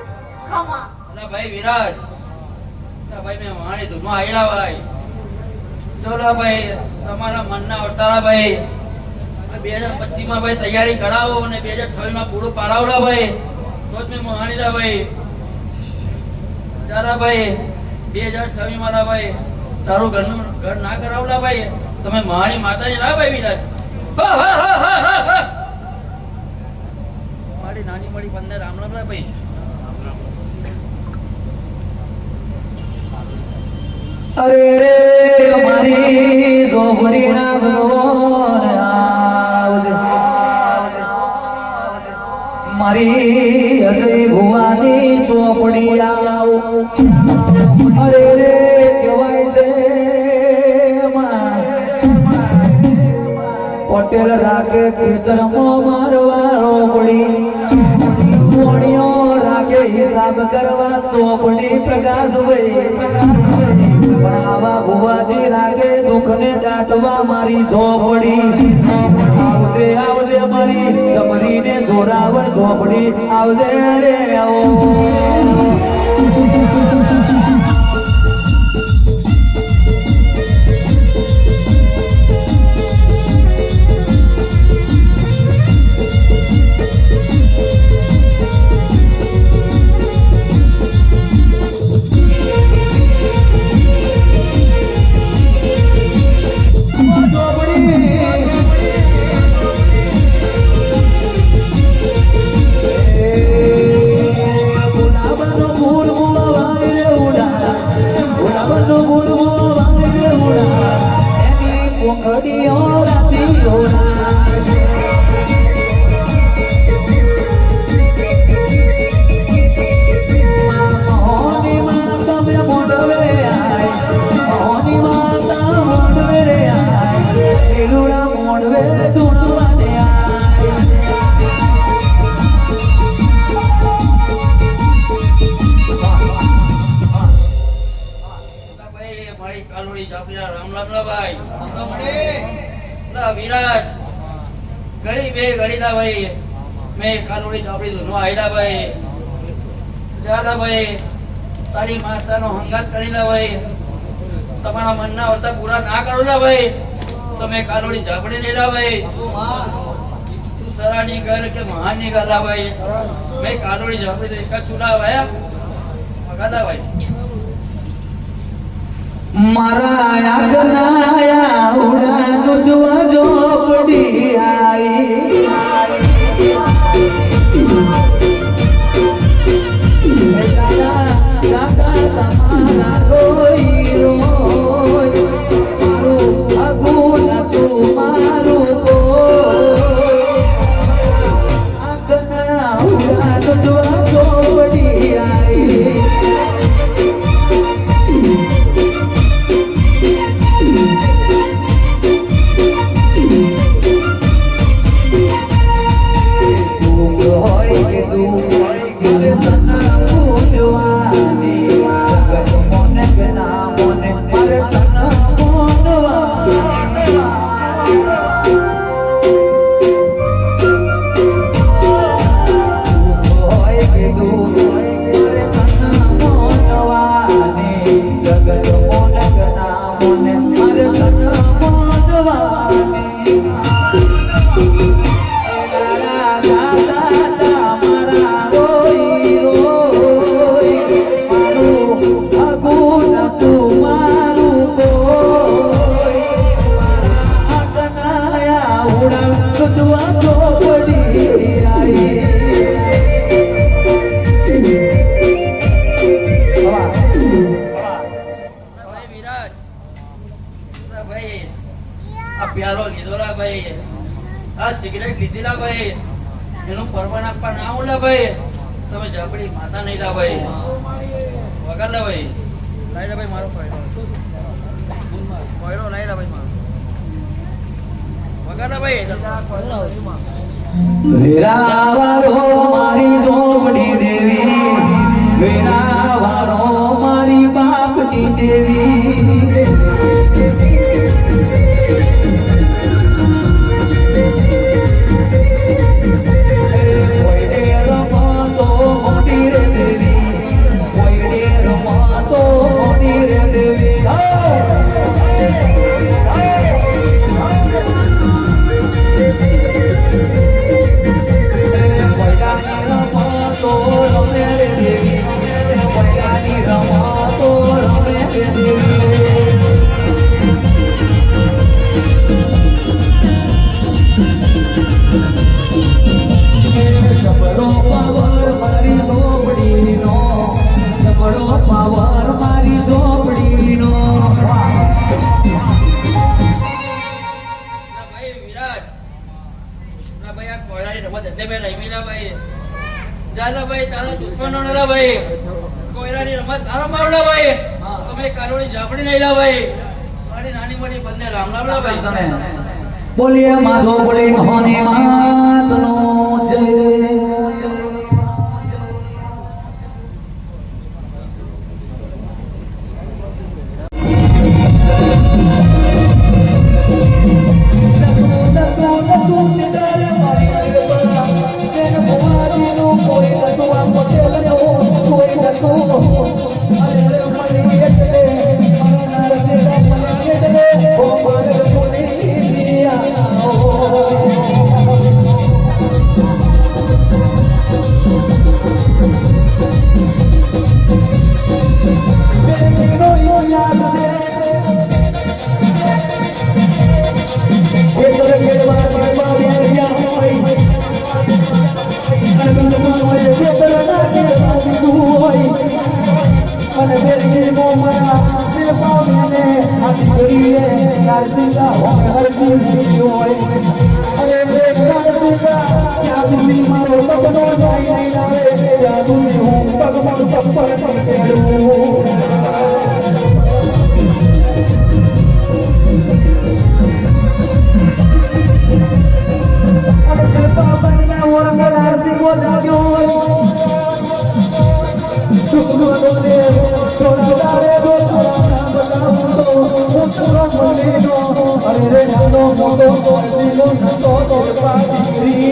અલા ભાઈ વિરાજ અલા ભાઈ મેં વાણી દુનો આઈ લા ભાઈ ચોલા ભાઈ તમારા મનના અવતારા ભાઈ 2025 માં ભાઈ તૈયારી કરાવો અને 2026 માં પૂરું પાડાવલા ભાઈ તો જ મેં માણી લા ભાઈ ચાલા ભાઈ 2026 માં લા ભાઈ તારું ઘર ના કરાવલા ભાઈ તમે મારી માતાજી લા ભાઈ વિરાજ મારી નાની મળી બંને રામ રામ લા ભાઈ અરે રે મારી જોબડી ના ભગવાન આવજે મારી અજય ભુવાની ચોપડી આવો અરે રે કહેવાય છે પટેલ રાખે ખેતરમાં મારવાળો પડી મોણીઓ રાખે હિસાબ કરવા ચોપડી પ્રકાશ ભાઈ પણ આવા ભુવાજી લાગે દુઃખને દાટવા મારી ઝોપડી આવજે આવજે મારી જમરીને જોરાવર ઝોપડી આવજે રે આવો ગુલાબનો ફૂલ ફૂલવાય રે કાલોડી ચાપડીના રામ લાગલા ભાઈ ના વિરાજ ઘડી બે ઘડી ના ભાઈ મેં કાલોડી ચાપડી ધૂનો આયલા ભાઈ જાદા ભાઈ તારી માતાનો હંગાત કરી લા ભાઈ તમારા મનના વર્તા પૂરા ના કરો લા ભાઈ તમે કાલોડી ચાપડી લેલા ભાઈ તું સરાની ઘર કે મહાની ઘર લા ભાઈ મેં કાલોડી ચાપડી એક જ ચૂલા ભાઈ મગાદા ભાઈ મારા આગનાયા ઉડાનો જોવા જોપડી આઈ દાદા તમારા રોઈ રોઈ મારું અગુન તું મારું આગના ઉડાનો જોવા જોપડી આઈ પ્યારો લીધોલા ભાઈ આ સિગરેટ લીધેલા ભાઈ એનું પરવાન આપવા ના ઉલા ભાઈ તમે ઝાપડી માતા નહીં લા ભાઈ વગાડલા ભાઈ લાઈલા ભાઈ મારો કોયરો લાઈલા ભાઈ મારો વગાડલા ભાઈ વેરાવાળો મારી ઝોપડી દેવી વેરાવાળો મારી બાપની દેવી બોલીએ માધો બોલી મોહની માતનો જય મોટો દિલો નતો તો પાડી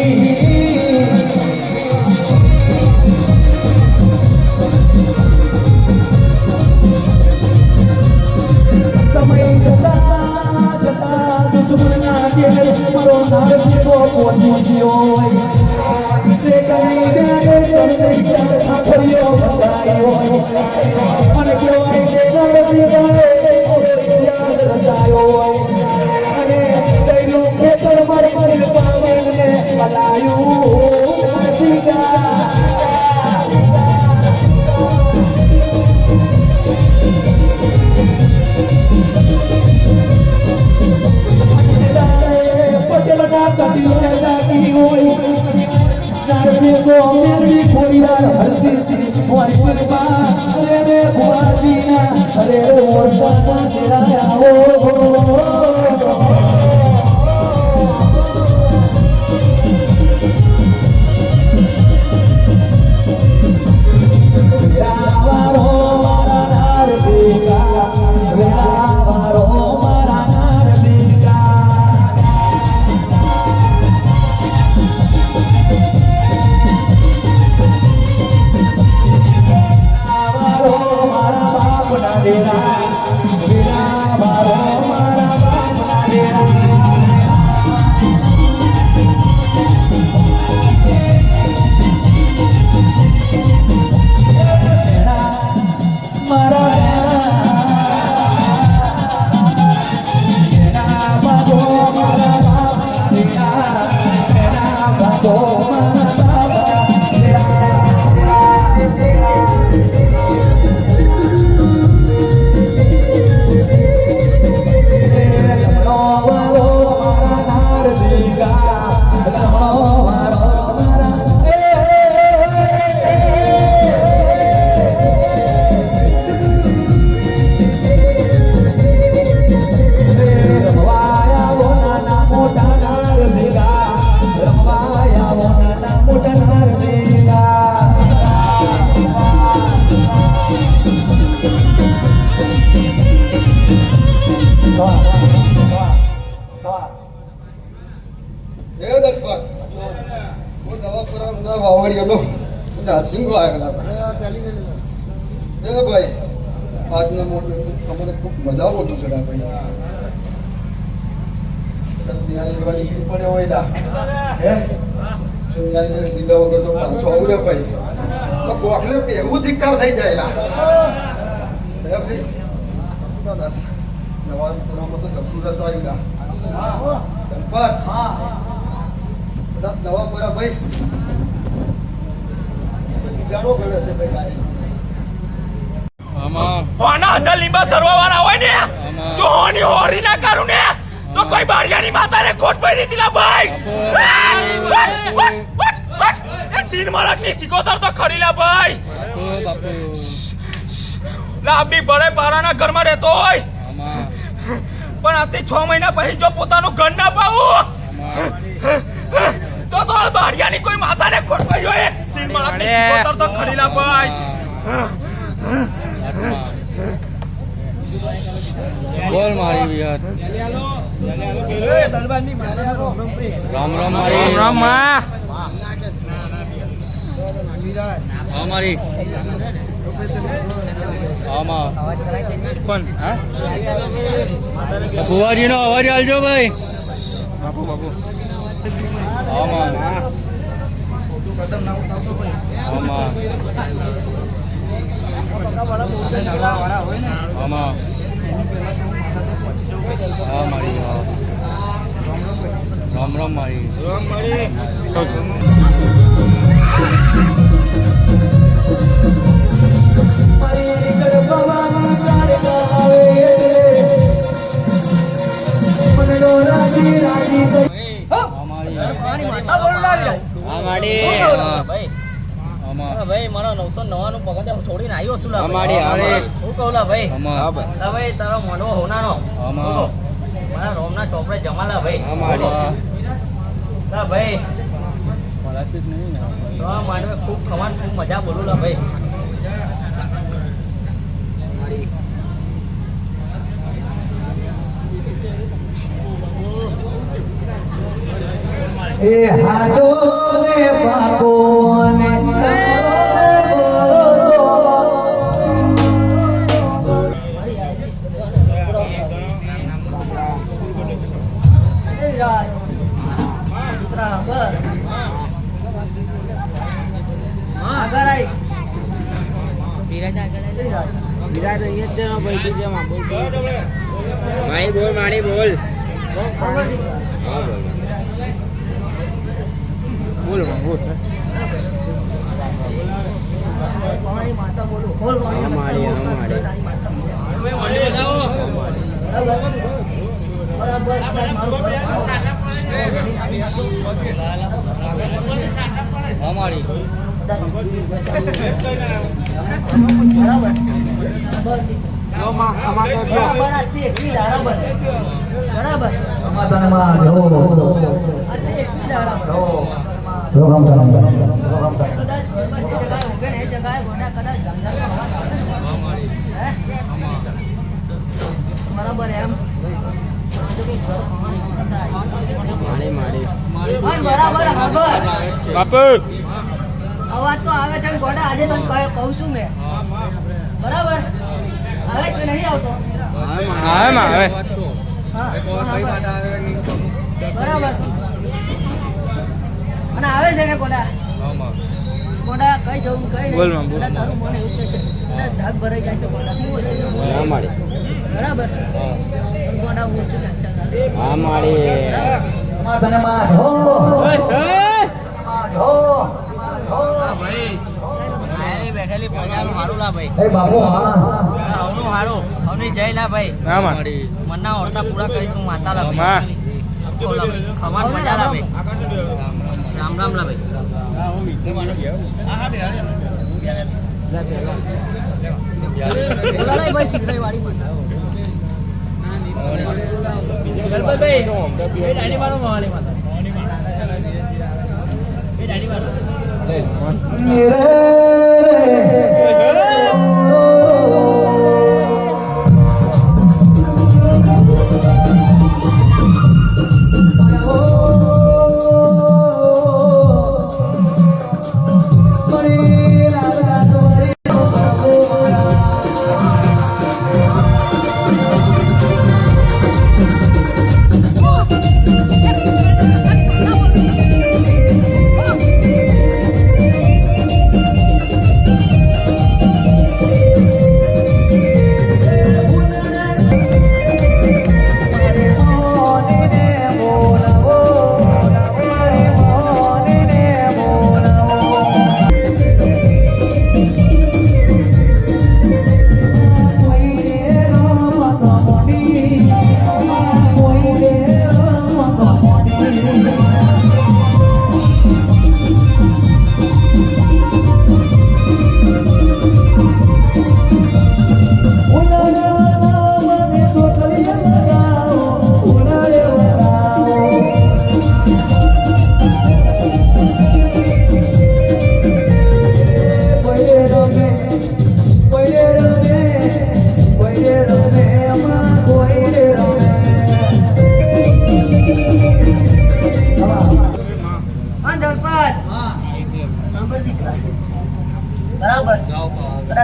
સમય જતા દુશ્મનના દિલ મારો નારસીઓ પહોંચી ગયો તે કઈ જાણે આખરીઓ ભગાયો મને કહેવાય કે નારસીઓ યાદ રચાયો અને તૈલો ખેતર મારી પાવેને પલાયું નારસીકા આજનો મોટો તમને ખૂબ મજા આવતું છે ભાઈ ત્યાં લેવાની નીકળી પડે હોય ના હે લીધા વગર તો પાછો આવડે ભાઈ તો ગોખલે એવું ધિક્કાર થઈ જાય ના હે ભાઈ નવા પુરામાં તો જબરું રચાયું ના ધનપત બધા નવા પુરા ભાઈ જાણો ગણે છે ભાઈ હોના હજાર લીંબા ધરવા વાળા હોય ને જો હોની હોરી ના કરું ને તો કોઈ બારિયાની માતાને ખોટ પડી દીલા ભાઈ એક સીન મારક ની સિકોતર તો ખરી લા ભાઈ લાંબી બળે પારાના ઘરમાં રહેતો હોય પણ આથી 6 મહિના પછી જો પોતાનું ઘર ના પાવું તો બારિયાની કોઈ માતાને ખોટ પડી હોય એક સીન મારક ની સિકોતર તો ખરી લા ભાઈ બોલ મારી યાર રામ રામ મારી રામ માં હા મારી આમાં કોણ હા બુવાજી નો અવાજ આલજો ભાઈ બાપુ બાપુ આમાં આમાં આમાં હા મારી રામ રામ મારી ભાઈ મારો 999 નું પગાર છોડીને આવ્યો છું લા હું કહું લા ભાઈ ભાઈ તારો મોનો હોનાનો મારા રોમના ચોપડે જમાલા ભાઈ લા ભાઈ મારે ખૂબ ખવાન ખૂબ મજા બોલું લા ભાઈ એ હાચો ને પાકો ને મારી બોલ તને માં જવો પ્રોગ્રામ બરાબર એમ અવાજ તો આવે છે ગોડા આજે તને કહું છું મેં બરાબર આવે કે નહીં આવતો આવે બરાબર અને આવે છે ને ગોડા ગોડા કઈ જવું કઈ નહીં ગોડા તારું મને એવું કહે છે ધાક ભરાઈ જાય છે ગોડા શું હશે બરાબર ગોડા હું છું તને માં જો બેઠેલી પ્રજાનું હારું લા ભાઈ એ બાપુ હા આવનું હારું આવની જય લા ભાઈ મનના ઓરતા પૂરા કરીશું માતા લા ભાઈ ખમાન મજા લા ભાઈ રામ રામ લા ભાઈ બોલા ભાઈ સિકરાઈ વાળી માતા ગલભાઈ એ ડાડી વાળો મહાની માતા એ ડાડી વાળો બરાબર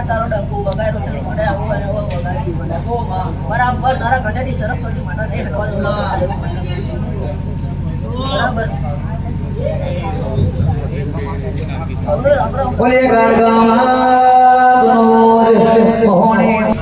તારો ડંકો બગાડ્યો છે મને આવું અને આવું બગાડી બરાબર તારા ગજાની સરસ્વતી માતા નહીં હટવા દો બરાબર બોલે ગારગામાં મોહને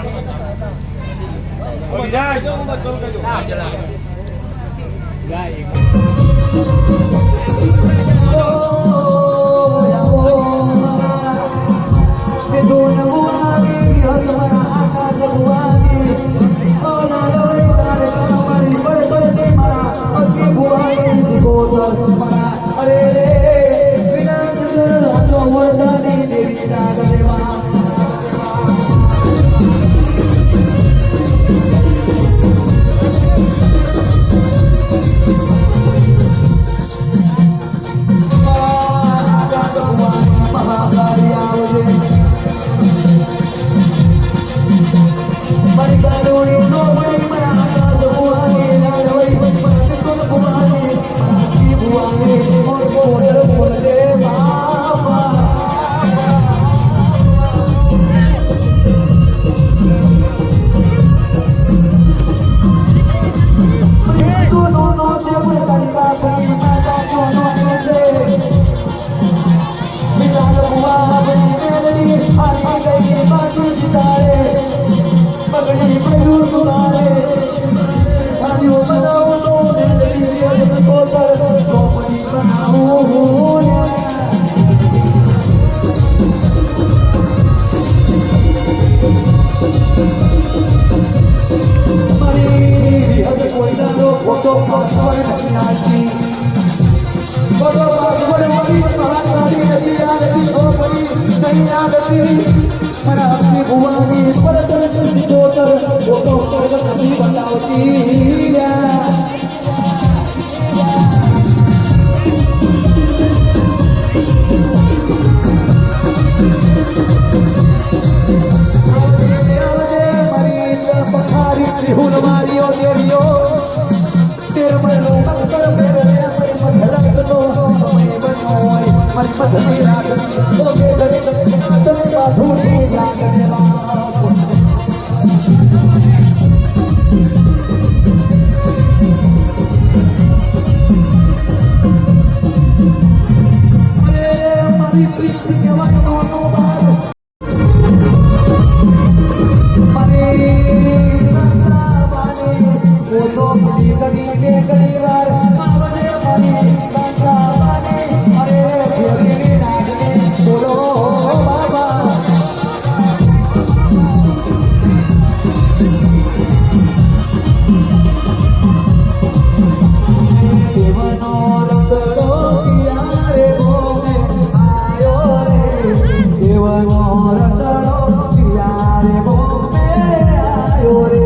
Buang નહીં કર્યું સુરારે ખાડીઓ બનાવું તો ચોપડી બનાવું મારી હજી કોઈનાનો ફોટો પાસવર્ડ નથી આવતી ફોટો પાસવર્ડ મારી મહાકાળી નથી આવતી ચોપડી નહીં આવતી મારા આપની ભુવાની પરત જોતર ફોટો નથી બતાવતી મારીઓ દેવીઓ તેર મહિનો મકર મેરે મધરાગનો સમય બન્યો હોય મારી મધની રાગની ઓ બે ઘરે તમે સાધુની રાગનેલા મારી પ્રીતિ કહેવાય નો બાર ઓછો પૂરી કરી કે ઘણી વાર આવને મારી કાંકા બાને અરે ફેરીની નાગને બોલો બાબા દેવનો રંગડો પિયા રે બોમે આયો રે દેવનો રંગડો પિયા રે બોમે આયો રે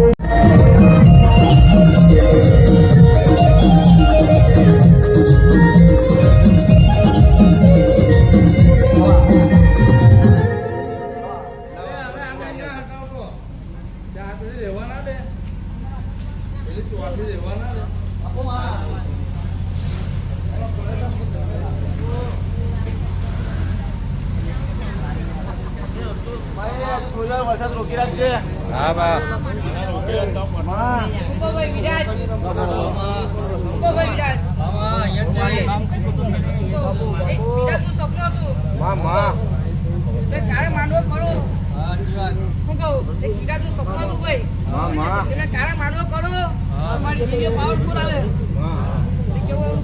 વરસાદ રોકી રાખજે. હા બા માંડવો કરો હું કહું એક બીજા તું સપનું હતું ભાઈ એને કારણ માંડવો કરો તમારી પાવરફુલ આવે કેવું